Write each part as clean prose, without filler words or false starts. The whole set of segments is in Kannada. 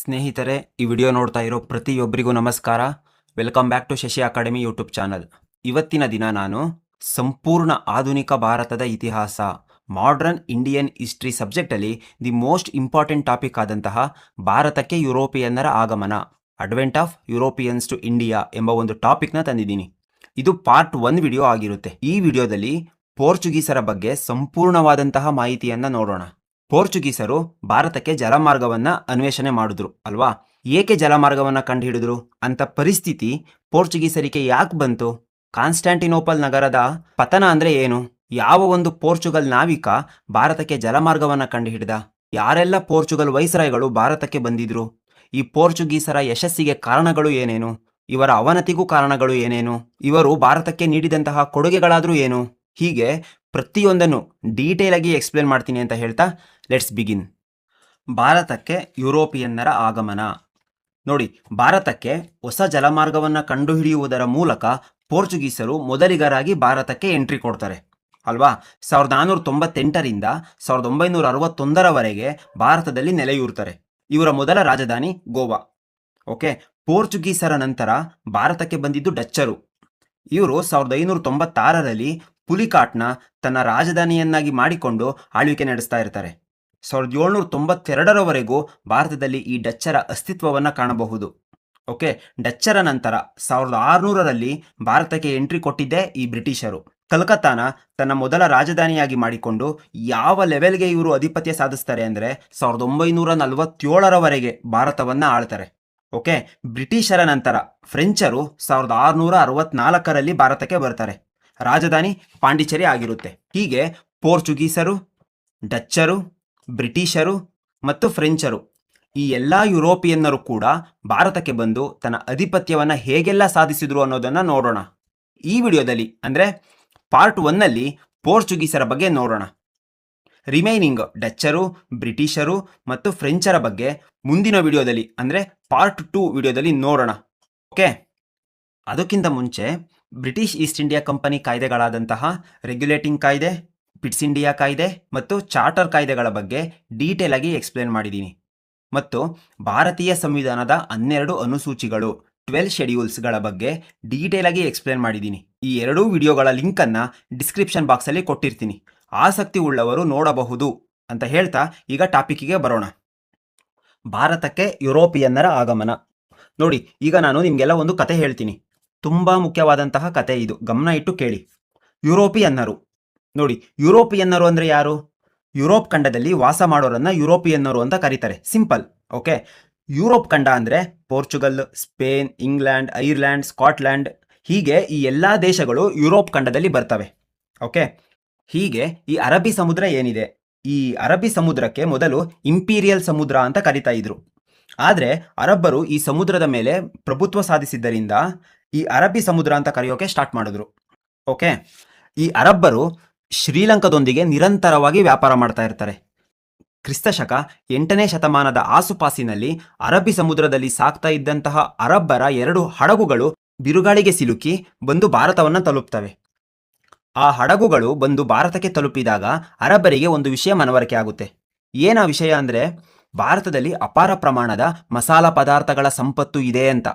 ಸ್ನೇಹಿತರೆ, ಈ ವಿಡಿಯೋ ನೋಡ್ತಾ ಇರೋ ಪ್ರತಿಯೊಬ್ಬರಿಗೂ ನಮಸ್ಕಾರ. Welcome back to Shashi academy YouTube channel. ಇವತ್ತಿನ ದಿನ ನಾನು ಸಂಪೂರ್ಣ ಆಧುನಿಕ ಭಾರತದ ಇತಿಹಾಸ, ಮಾಡರ್ನ್ ಇಂಡಿಯನ್ ಹಿಸ್ಟ್ರಿ ಸಬ್ಜೆಕ್ಟಲ್ಲಿ ದಿ ಮೋಸ್ಟ್ ಇಂಪಾರ್ಟೆಂಟ್ ಟಾಪಿಕ್ ಆದಂತಹ ಭಾರತಕ್ಕೆ ಯುರೋಪಿಯನ್ನರ ಆಗಮನ, advent of Europeans to India ಎಂಬ ಒಂದು ಟಾಪಿಕ್ನ ತಂದಿದ್ದೀನಿ. ಇದು ಪಾರ್ಟ್ 1 ವಿಡಿಯೋ ಆಗಿರುತ್ತೆ. ಈ ವಿಡಿಯೋದಲ್ಲಿ ಪೋರ್ಚುಗೀಸರ ಬಗ್ಗೆ ಸಂಪೂರ್ಣವಾದಂತಹ ಮಾಹಿತಿಯನ್ನು ನೋಡೋಣ. ಪೋರ್ಚುಗೀಸರು ಭಾರತಕ್ಕೆ ಜಲಮಾರ್ಗವನ್ನು ಅನ್ವೇಷಣೆ ಮಾಡಿದ್ರು ಅಲ್ವಾ? ಏಕೆ ಜಲಮಾರ್ಗವನ್ನು ಕಂಡುಹಿಡಿದ್ರು ಅಂತ ಪರಿಸ್ಥಿತಿ ಪೋರ್ಚುಗೀಸರಿಗೆ ಯಾಕೆ ಬಂತು? ಕಾನ್ಸ್ಟಾಂಟಿನೋಪಲ್ ನಗರದ ಪತನ ಅಂದರೆ ಏನು? ಯಾವ ಒಂದು ಪೋರ್ಚುಗಲ್ ನಾವಿಕ ಭಾರತಕ್ಕೆ ಜಲಮಾರ್ಗವನ್ನು ಕಂಡುಹಿಡಿದ? ಯಾರೆಲ್ಲ ಪೋರ್ಚುಗಲ್ ವೈಸ್ರಾಯ್ಗಳು ಭಾರತಕ್ಕೆ ಬಂದಿದ್ರು? ಈ ಪೋರ್ಚುಗೀಸರ ಯಶಸ್ಸಿಗೆ ಕಾರಣಗಳು ಏನೇನು? ಇವರ ಅವನತಿಗೂ ಕಾರಣಗಳು ಏನೇನು? ಇವರು ಭಾರತಕ್ಕೆ ನೀಡಿದಂತಹ ಕೊಡುಗೆಗಳಾದರೂ ಏನು? ಹೀಗೆ ಪ್ರತಿಯೊಂದನ್ನು ಡೀಟೇಲ್ ಆಗಿ ಎಕ್ಸ್ಪ್ಲೇನ್ ಮಾಡ್ತೀನಿ ಅಂತ ಹೇಳ್ತಾ ಲೆಟ್ಸ್ ಬಿಗಿನ್. ಭಾರತಕ್ಕೆ ಯುರೋಪಿಯನ್ನರ ಆಗಮನ. ನೋಡಿ, ಭಾರತಕ್ಕೆ ಹೊಸ ಜಲಮಾರ್ಗವನ್ನು ಕಂಡುಹಿಡಿಯುವುದರ ಮೂಲಕ ಪೋರ್ಚುಗೀಸರು ಮೊದಲಿಗರಾಗಿ ಭಾರತಕ್ಕೆ ಎಂಟ್ರಿ ಕೊಡ್ತಾರೆ ಅಲ್ವಾ? 1498ರಿಂದ 1961ರವರೆಗೆ ಭಾರತದಲ್ಲಿ ನೆಲೆಯೂರ್ತಾರೆ. ಇವರ ಮೊದಲ ರಾಜಧಾನಿ ಗೋವಾ. ಓಕೆ, ಪೋರ್ಚುಗೀಸರ ನಂತರ ಭಾರತಕ್ಕೆ ಬಂದಿದ್ದು ಡಚ್ಚರು. ಇವರು 1596ರಲ್ಲಿ ಪುಲಿಕಾಟ್ನ ತನ್ನ ರಾಜಧಾನಿಯನ್ನಾಗಿ ಮಾಡಿಕೊಂಡು ಆಳ್ವಿಕೆ ನಡೆಸ್ತಾ ಇರ್ತಾರೆ. 1792ರವರೆಗೂ ಭಾರತದಲ್ಲಿ ಈ ಡಚ್ಚರ ಅಸ್ತಿತ್ವವನ್ನು ಕಾಣಬಹುದು. ಓಕೆ, ಡಚ್ಚರ ನಂತರ 1600ರಲ್ಲಿ ಭಾರತಕ್ಕೆ ಎಂಟ್ರಿ ಕೊಟ್ಟಿದ್ದೇ ಈ ಬ್ರಿಟಿಷರು. ಕಲ್ಕತ್ತಾನ ತನ್ನ ಮೊದಲ ರಾಜಧಾನಿಯಾಗಿ ಮಾಡಿಕೊಂಡು ಯಾವ ಲೆವೆಲ್ಗೆ ಇವರು ಅಧಿಪತ್ಯ ಸಾಧಿಸ್ತಾರೆ ಅಂದರೆ 1947ರವರೆಗೆ ಭಾರತವನ್ನು ಆಳ್ತಾರೆ. ಓಕೆ, ಬ್ರಿಟಿಷರ ನಂತರ ಫ್ರೆಂಚರು 1664ರಲ್ಲಿ ಭಾರತಕ್ಕೆ ಬರ್ತಾರೆ. ರಾಜಧಾನಿ ಪಾಂಡಿಚೇರಿ ಆಗಿರುತ್ತೆ. ಹೀಗೆ ಪೋರ್ಚುಗೀಸರು, ಡಚ್ಚರು, ಬ್ರಿಟಿಷರು ಮತ್ತು ಫ್ರೆಂಚರು ಈ ಎಲ್ಲ ಯುರೋಪಿಯನ್ನರು ಕೂಡ ಭಾರತಕ್ಕೆ ಬಂದು ತನ್ನ ಅಧಿಪತ್ಯವನ್ನು ಹೇಗೆಲ್ಲ ಸಾಧಿಸಿದ್ರು ಅನ್ನೋದನ್ನು ನೋಡೋಣ. ಈ ವಿಡಿಯೋದಲ್ಲಿ ಅಂದರೆ ಪಾರ್ಟ್ 1ನಲ್ಲಿ ಪೋರ್ಚುಗೀಸರ ಬಗ್ಗೆ ನೋಡೋಣ. ರಿಮೈನಿಂಗ್ ಡಚ್ಚರು, ಬ್ರಿಟಿಷರು ಮತ್ತು ಫ್ರೆಂಚರ ಬಗ್ಗೆ ಮುಂದಿನ ವಿಡಿಯೋದಲ್ಲಿ ಅಂದರೆ ಪಾರ್ಟ್ 2 ವಿಡಿಯೋದಲ್ಲಿ ನೋಡೋಣ. ಓಕೆ, ಅದಕ್ಕಿಂತ ಮುಂಚೆ ಬ್ರಿಟಿಷ್ ಈಸ್ಟ್ ಇಂಡಿಯಾ ಕಂಪನಿ ಕಾಯ್ದೆಗಳಾದಂತಹ ರೆಗ್ಯುಲೇಟಿಂಗ್ ಕಾಯ್ದೆ, ಪಿಟ್ಸ್ ಇಂಡಿಯಾ ಕಾಯ್ದೆ ಮತ್ತು ಚಾರ್ಟರ್ ಕಾಯ್ದೆಗಳ ಬಗ್ಗೆ ಡೀಟೇಲ್ ಆಗಿ ಎಕ್ಸ್ಪ್ಲೇನ್ ಮಾಡಿದ್ದೀನಿ. ಮತ್ತು ಭಾರತೀಯ ಸಂವಿಧಾನದ 12 ಅನುಸೂಚಿಗಳು 12 ಶೆಡ್ಯೂಲ್ಸ್ಗಳ ಬಗ್ಗೆ ಡೀಟೇಲ್ ಆಗಿ ಎಕ್ಸ್ಪ್ಲೇನ್ ಮಾಡಿದ್ದೀನಿ. ಈ ಎರಡೂ ವಿಡಿಯೋಗಳ ಲಿಂಕನ್ನು ಡಿಸ್ಕ್ರಿಪ್ಷನ್ ಬಾಕ್ಸಲ್ಲಿ ಕೊಟ್ಟಿರ್ತೀನಿ, ಆಸಕ್ತಿ ಉಳ್ಳವರು ನೋಡಬಹುದು ಅಂತ ಹೇಳ್ತಾ ಈಗ ಟಾಪಿಕ್ಕಿಗೆ ಬರೋಣ. ಭಾರತಕ್ಕೆ ಯುರೋಪಿಯನ್ನರ ಆಗಮನ. ನೋಡಿ, ಈಗ ನಾನು ನಿಮಗೆಲ್ಲ ಒಂದು ಕತೆ ಹೇಳ್ತೀನಿ. ತುಂಬ ಮುಖ್ಯವಾದಂತಹ ಕತೆ ಇದು, ಗಮನ ಇಟ್ಟು ಕೇಳಿ. ಯುರೋಪಿಯನ್ನರು. ನೋಡಿ, ಯುರೋಪಿಯನ್ನರು ಅಂದರೆ ಯಾರು? ಯುರೋಪ್ ಖಂಡದಲ್ಲಿ ವಾಸ ಮಾಡೋರನ್ನ ಯುರೋಪಿಯನ್ನರು ಅಂತ ಕರೀತಾರೆ. ಸಿಂಪಲ್. ಓಕೆ, ಯುರೋಪ್ ಖಂಡ ಅಂದರೆ Portugal, Spain, England, Ireland, Scotland, ಹೀಗೆ ಈ ಎಲ್ಲ ದೇಶಗಳು ಯುರೋಪ್ ಖಂಡದಲ್ಲಿ ಬರ್ತವೆ. ಓಕೆ, ಹೀಗೆ ಈ ಅರಬ್ಬಿ ಸಮುದ್ರ ಏನಿದೆ, ಈ ಅರಬ್ಬಿ ಸಮುದ್ರಕ್ಕೆ ಮೊದಲು ಇಂಪೀರಿಯಲ್ ಸಮುದ್ರ ಅಂತ ಕರಿತಾ ಇದ್ರು. ಆದರೆ ಅರಬ್ಬರು ಈ ಸಮುದ್ರದ ಮೇಲೆ ಪ್ರಭುತ್ವ ಸಾಧಿಸಿದ್ದರಿಂದ ಈ ಅರಬ್ಬಿ ಸಮುದ್ರ ಅಂತ ಕರೆಯೋಕೆ ಸ್ಟಾರ್ಟ್ ಮಾಡಿದ್ರು. ಓಕೆ, ಈ ಅರಬ್ಬರು ಶ್ರೀಲಂಕಾದೊಂದಿಗೆ ನಿರಂತರವಾಗಿ ವ್ಯಾಪಾರ ಮಾಡ್ತಾ ಇರ್ತಾರೆ. ಕ್ರಿಸ್ತಶಕ 8ನೇ ಶತಮಾನದ ಆಸುಪಾಸಿನಲ್ಲಿ ಅರಬ್ಬಿ ಸಮುದ್ರದಲ್ಲಿ ಸಾಗ್ತಾ ಇದ್ದಂತಹ ಅರಬ್ಬರ 2 ಹಡಗುಗಳು ಬಿರುಗಾಳಿಗೆ ಸಿಲುಕಿ ಬಂದು ಭಾರತವನ್ನು ತಲುಪ್ತವೆ. ಆ ಹಡಗುಗಳು ಬಂದು ಭಾರತಕ್ಕೆ ತಲುಪಿದಾಗ ಅರಬ್ಬರಿಗೆ ಒಂದು ವಿಷಯ ಮನವರಿಕೆ ಆಗುತ್ತೆ. ಏನ ವಿಷಯ ಅಂದರೆ ಭಾರತದಲ್ಲಿ ಅಪಾರ ಪ್ರಮಾಣದ ಮಸಾಲ ಪದಾರ್ಥಗಳ ಸಂಪತ್ತು ಇದೆ ಅಂತ.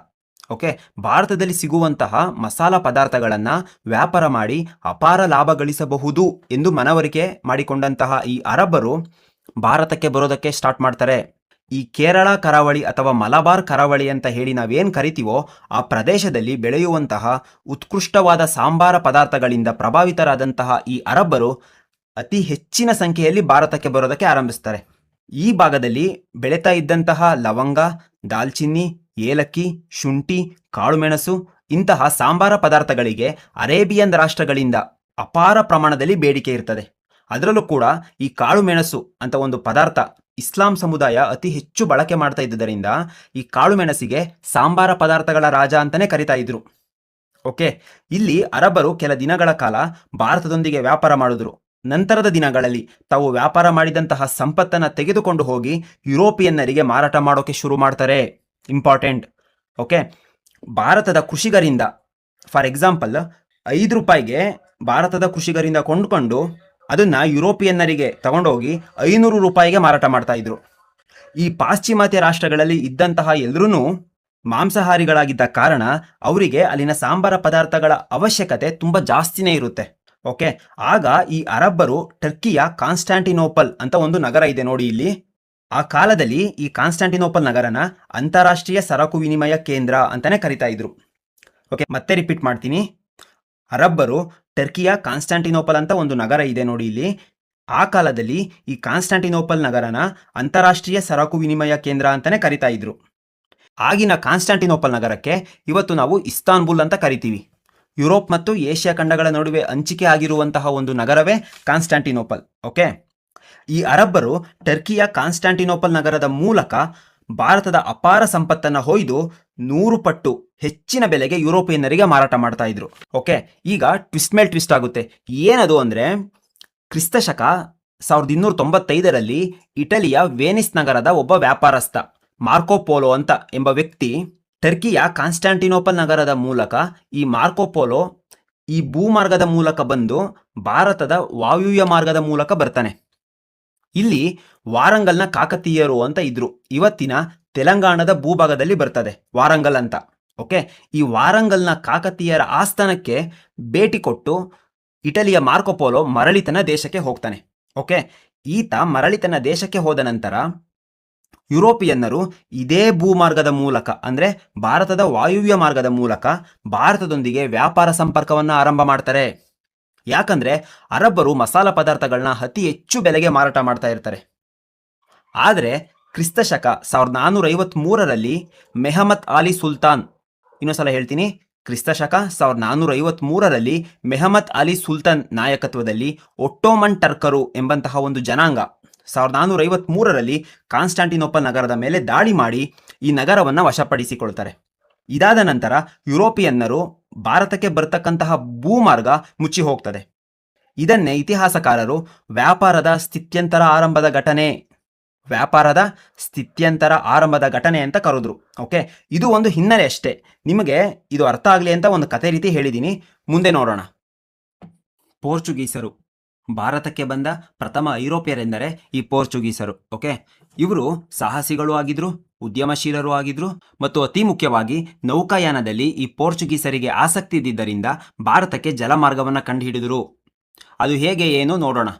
ಓಕೆ, ಭಾರತದಲ್ಲಿ ಸಿಗುವಂತಹ ಮಸಾಲ ಪದಾರ್ಥಗಳನ್ನು ವ್ಯಾಪಾರ ಮಾಡಿ ಅಪಾರ ಲಾಭ ಗಳಿಸಬಹುದು ಎಂದು ಮನವರಿಕೆ ಮಾಡಿಕೊಂಡಂತಹ ಈ ಅರಬ್ಬರು ಭಾರತಕ್ಕೆ ಬರೋದಕ್ಕೆ ಸ್ಟಾರ್ಟ್ ಮಾಡ್ತಾರೆ. ಈ ಕೇರಳ ಕರಾವಳಿ ಅಥವಾ ಮಲಬಾರ್ ಕರಾವಳಿ ಅಂತ ಹೇಳಿ ನಾವೇನು ಕರಿತೀವೋ ಆ ಪ್ರದೇಶದಲ್ಲಿ ಬೆಳೆಯುವಂತಹ ಉತ್ಕೃಷ್ಟವಾದ ಸಾಂಬಾರ ಪದಾರ್ಥಗಳಿಂದ ಪ್ರಭಾವಿತರಾದಂತಹ ಈ ಅರಬ್ಬರು ಅತಿ ಹೆಚ್ಚಿನ ಸಂಖ್ಯೆಯಲ್ಲಿ ಭಾರತಕ್ಕೆ ಬರೋದಕ್ಕೆ ಆರಂಭಿಸ್ತಾರೆ. ಈ ಭಾಗದಲ್ಲಿ ಬೆಳೀತಾ ಇದ್ದಂತಹ ಲವಂಗ, ದಾಲ್ಚಿನ್ನಿ, ಏಲಕ್ಕಿ, ಶುಂಠಿ, ಕಾಳುಮೆಣಸು ಇಂತಹ ಸಾಂಬಾರ ಪದಾರ್ಥಗಳಿಗೆ ಅರೇಬಿಯನ್ ರಾಷ್ಟ್ರಗಳಿಂದ ಅಪಾರ ಪ್ರಮಾಣದಲ್ಲಿ ಬೇಡಿಕೆ ಇರ್ತದೆ. ಅದರಲ್ಲೂ ಕೂಡ ಈ ಕಾಳುಮೆಣಸು ಅಂತ ಒಂದು ಪದಾರ್ಥ ಇಸ್ಲಾಂ ಸಮುದಾಯ ಅತಿ ಹೆಚ್ಚು ಬಳಕೆ ಮಾಡ್ತಾ ಇದ್ದುದರಿಂದ ಈ ಕಾಳುಮೆಣಸಿಗೆ ಸಾಂಬಾರ ಪದಾರ್ಥಗಳ ರಾಜ ಅಂತಲೇ ಕರಿತಾ ಇದ್ರು. ಓಕೆ, ಇಲ್ಲಿ ಅರಬ್ಬರು ಕೆಲ ದಿನಗಳ ಕಾಲ ಭಾರತದೊಂದಿಗೆ ವ್ಯಾಪಾರ ಮಾಡಿದ್ರು. ನಂತರದ ದಿನಗಳಲ್ಲಿ ತಾವು ವ್ಯಾಪಾರ ಮಾಡಿದಂತಹ ಸಂಪತ್ತನ್ನು ತೆಗೆದುಕೊಂಡು ಹೋಗಿ ಯುರೋಪಿಯನ್ನರಿಗೆ ಮಾರಾಟ ಮಾಡೋಕೆ ಶುರು ಮಾಡ್ತಾರೆ. ಇಂಪಾರ್ಟೆಂಟ್. ಓಕೆ, ಭಾರತದ ಕೃಷಿಗರಿಂದ ಫಾರ್ ಎಕ್ಸಾಂಪಲ್ 5 ರೂಪಾಯಿಗೆ ಭಾರತದ ಕೃಷಿಗರಿಂದ ಕೊಂಡುಕೊಂಡು ಅದನ್ನು ಯುರೋಪಿಯನ್ನರಿಗೆ ತಗೊಂಡೋಗಿ 500 ರೂಪಾಯಿಗೆ ಮಾರಾಟ ಮಾಡ್ತಾ ಇದ್ರು. ಈ ಪಾಶ್ಚಿಮಾತ್ಯ ರಾಷ್ಟ್ರಗಳಲ್ಲಿ ಇದ್ದಂತಹ ಎಲ್ಲರೂ ಮಾಂಸಾಹಾರಿಗಳಾಗಿದ್ದ ಕಾರಣ ಅವರಿಗೆ ಅಲ್ಲಿನ ಸಾಂಬಾರ ಪದಾರ್ಥಗಳ ಅವಶ್ಯಕತೆ ತುಂಬ ಜಾಸ್ತಿನೇ ಇರುತ್ತೆ. ಓಕೆ, ಆಗ ಈ ಅರಬ್ಬರು ಟರ್ಕಿಯ ಕಾನ್ಸ್ಟಾಂಟಿನೋಪಲ್ ಅಂತ ಒಂದು ನಗರ ಇದೆ ನೋಡಿ ಇಲ್ಲಿ. ಆ ಕಾಲದಲ್ಲಿ ಈ ಕಾನ್ಸ್ಟಾಂಟಿನೋಪಲ್ ನಗರನ ಅಂತಾರಾಷ್ಟ್ರೀಯ ಸರಕು ವಿನಿಮಯ ಕೇಂದ್ರ ಅಂತಾನೆ ಕರಿತಾ ಇದ್ರು. ಓಕೆ, ಮತ್ತೆ ರಿಪೀಟ್ ಮಾಡ್ತೀನಿ. ಅರಬ್ಬರು ಟರ್ಕಿಯ ಕಾನ್ಸ್ಟಾಂಟಿನೋಪಲ್ ಅಂತ ಒಂದು ನಗರ ಇದೆ ನೋಡಿ ಇಲ್ಲಿ. ಆ ಕಾಲದಲ್ಲಿ ಈ ಕಾನ್ಸ್ಟಾಂಟಿನೋಪಲ್ ನಗರನ ಅಂತಾರಾಷ್ಟ್ರೀಯ ಸರಕು ವಿನಿಮಯ ಕೇಂದ್ರ ಅಂತಾನೆ ಕರಿತಾ ಇದ್ರು. ಆಗಿನ ಕಾನ್ಸ್ಟಾಂಟಿನೋಪಲ್ ನಗರಕ್ಕೆ ಇವತ್ತು ನಾವು ಇಸ್ತಾನ್ಬುಲ್ ಅಂತ ಕರಿತೀವಿ. ಯುರೋಪ್ ಮತ್ತು ಏಷ್ಯಾ ಖಂಡಗಳ ನಡುವೆ ಹಂಚಿಕೆ ಆಗಿರುವಂತಹ ಒಂದು ನಗರವೇ ಕಾನ್ಸ್ಟಾಂಟಿನೋಪಲ್. ಓಕೆ, ಈ ಅರಬ್ಬರು ಟರ್ಕಿಯ ಕಾನ್ಸ್ಟಾಂಟಿನೋಪಲ್ ನಗರದ ಮೂಲಕ ಭಾರತದ ಅಪಾರ ಸಂಪತ್ತನ್ನು ಹೊಯ್ದು 100 ಪಟ್ಟು ಹೆಚ್ಚಿನ ಬೆಲೆಗೆ ಯುರೋಪಿಯನ್ನರಿಗೆ ಮಾರಾಟ ಮಾಡ್ತಾ ಇದ್ರು. ಓಕೆ, ಈಗ ಟ್ವಿಸ್ಟ್ ಮೇಲ್ ಟ್ವಿಸ್ಟ್ ಆಗುತ್ತೆ. ಏನದು ಅಂದರೆ, ಕ್ರಿಸ್ತಶಕ 1295ರಲ್ಲಿ ಇಟಲಿಯ ವೇನಿಸ್ ನಗರದ ಒಬ್ಬ ವ್ಯಾಪಾರಸ್ಥ ಮಾರ್ಕೋಪೋಲೋ ಅಂತ ಎಂಬ ವ್ಯಕ್ತಿ ಟರ್ಕಿಯ ಕಾನ್ಸ್ಟಾಂಟಿನೋಪಲ್ ನಗರದ ಮೂಲಕ ಈ ಮಾರ್ಕೋಪೋಲೋ ಈ ಭೂಮಾರ್ಗದ ಮೂಲಕ ಬಂದು ಭಾರತದ ವಾಯುವ್ಯ ಮಾರ್ಗದ ಮೂಲಕ ಬರ್ತಾನೆ. ಇಲ್ಲಿ ವಾರಂಗಲ್ನ ಕಾಕತೀಯರು ಅಂತ ಇದ್ರು. ಇವತ್ತಿನ ತೆಲಂಗಾಣದ ಭೂಭಾಗದಲ್ಲಿ ಬರ್ತದೆ ವಾರಂಗಲ್ ಅಂತ. ಓಕೆ, ಈ ವಾರಂಗಲ್ನ ಕಾಕತೀಯರ ಆಸ್ಥಾನಕ್ಕೆ ಭೇಟಿ ಕೊಟ್ಟು ಇಟಲಿಯ ಮಾರ್ಕೋಪೋಲೋ ಮರಳಿತನ ದೇಶಕ್ಕೆ ಹೋಗ್ತಾನೆ. ಓಕೆ, ಈತ ಮರಳಿತನ ದೇಶಕ್ಕೆ ಹೋದ ನಂತರ ಯುರೋಪಿಯನ್ನರು ಇದೇ ಭೂಮಾರ್ಗದ ಮೂಲಕ ಅಂದರೆ ಭಾರತದ ವಾಯುವ್ಯ ಮಾರ್ಗದ ಮೂಲಕ ಭಾರತದೊಂದಿಗೆ ವ್ಯಾಪಾರ ಸಂಪರ್ಕವನ್ನು ಆರಂಭ ಮಾಡ್ತಾರೆ. ಯಾಕಂದ್ರೆ ಅರಬ್ಬರು ಮಸಾಲ ಪದಾರ್ಥಗಳನ್ನ ಅತಿ ಹೆಚ್ಚು ಬೆಲೆಗೆ ಮಾರಾಟ ಮಾಡ್ತಾ ಇರ್ತಾರೆ. ಆದರೆ ಕ್ರಿಸ್ತಶಕ 1453ರಲ್ಲಿ ಮೆಹಮತ್ ಅಲಿ ಸುಲ್ತಾನ್, ಇನ್ನೊಂದ್ಸಲ ಹೇಳ್ತೀನಿ, ಕ್ರಿಸ್ತಶಕ 1453ರಲ್ಲಿ ಮೆಹಮತ್ ಅಲಿ ಸುಲ್ತಾನ್ ನಾಯಕತ್ವದಲ್ಲಿ ಒಟ್ಟೋಮನ್ ಟರ್ಕರು ಎಂಬಂತಹ ಒಂದು ಜನಾಂಗ 1453ರಲ್ಲಿ ಕಾನ್ಸ್ಟಾಂಟಿನೋಪಲ್ ನಗರದ ಮೇಲೆ ದಾಳಿ ಮಾಡಿ ಈ ನಗರವನ್ನು ವಶಪಡಿಸಿಕೊಳ್ತಾರೆ. ಇದಾದ ನಂತರ ಯುರೋಪಿಯನ್ನರು ಭಾರತಕ್ಕೆ ಬರ್ತಕ್ಕಂತಹ ಭೂಮಾರ್ಗ ಮುಚ್ಚಿ ಹೋಗ್ತದೆ. ಇದನ್ನೇ ಇತಿಹಾಸಕಾರರು ವ್ಯಾಪಾರದ ಸ್ಥಿತ್ಯಂತರ ಆರಂಭದ ಘಟನೆ ಅಂತ ಕರೆದ್ರು. ಓಕೆ, ಇದು ಒಂದು ಹಿನ್ನೆಲೆ ಅಷ್ಟೇ. ನಿಮಗೆ ಇದು ಅರ್ಥ ಆಗಲಿ ಅಂತ ಒಂದು ಕತೆ ರೀತಿ ಹೇಳಿದ್ದೀನಿ. ಮುಂದೆ ನೋಡೋಣ. ಪೋರ್ಚುಗೀಸರು ಭಾರತಕ್ಕೆ ಬಂದ ಪ್ರಥಮ ಐರೋಪ್ಯರೆಂದರೆ ಈ ಪೋರ್ಚುಗೀಸರು. ಓಕೆ, ಇವರು ಸಾಹಸಿಗಳು ಆಗಿದ್ರು, ಉದ್ಯಮಶೀಲರು ಆಗಿದ್ರು ಮತ್ತು ಅತಿ ಮುಖ್ಯವಾಗಿ ನೌಕಾಯಾನದಲ್ಲಿ ಈ ಪೋರ್ಚುಗೀಸರಿಗೆ ಆಸಕ್ತಿ ಇದ್ದಿದ್ದರಿಂದ ಭಾರತಕ್ಕೆ ಜಲಮಾರ್ಗವನ್ನು ಕಂಡುಹಿಡಿದರು. ಅದು ಹೇಗೆ ಏನು ನೋಡೋಣ.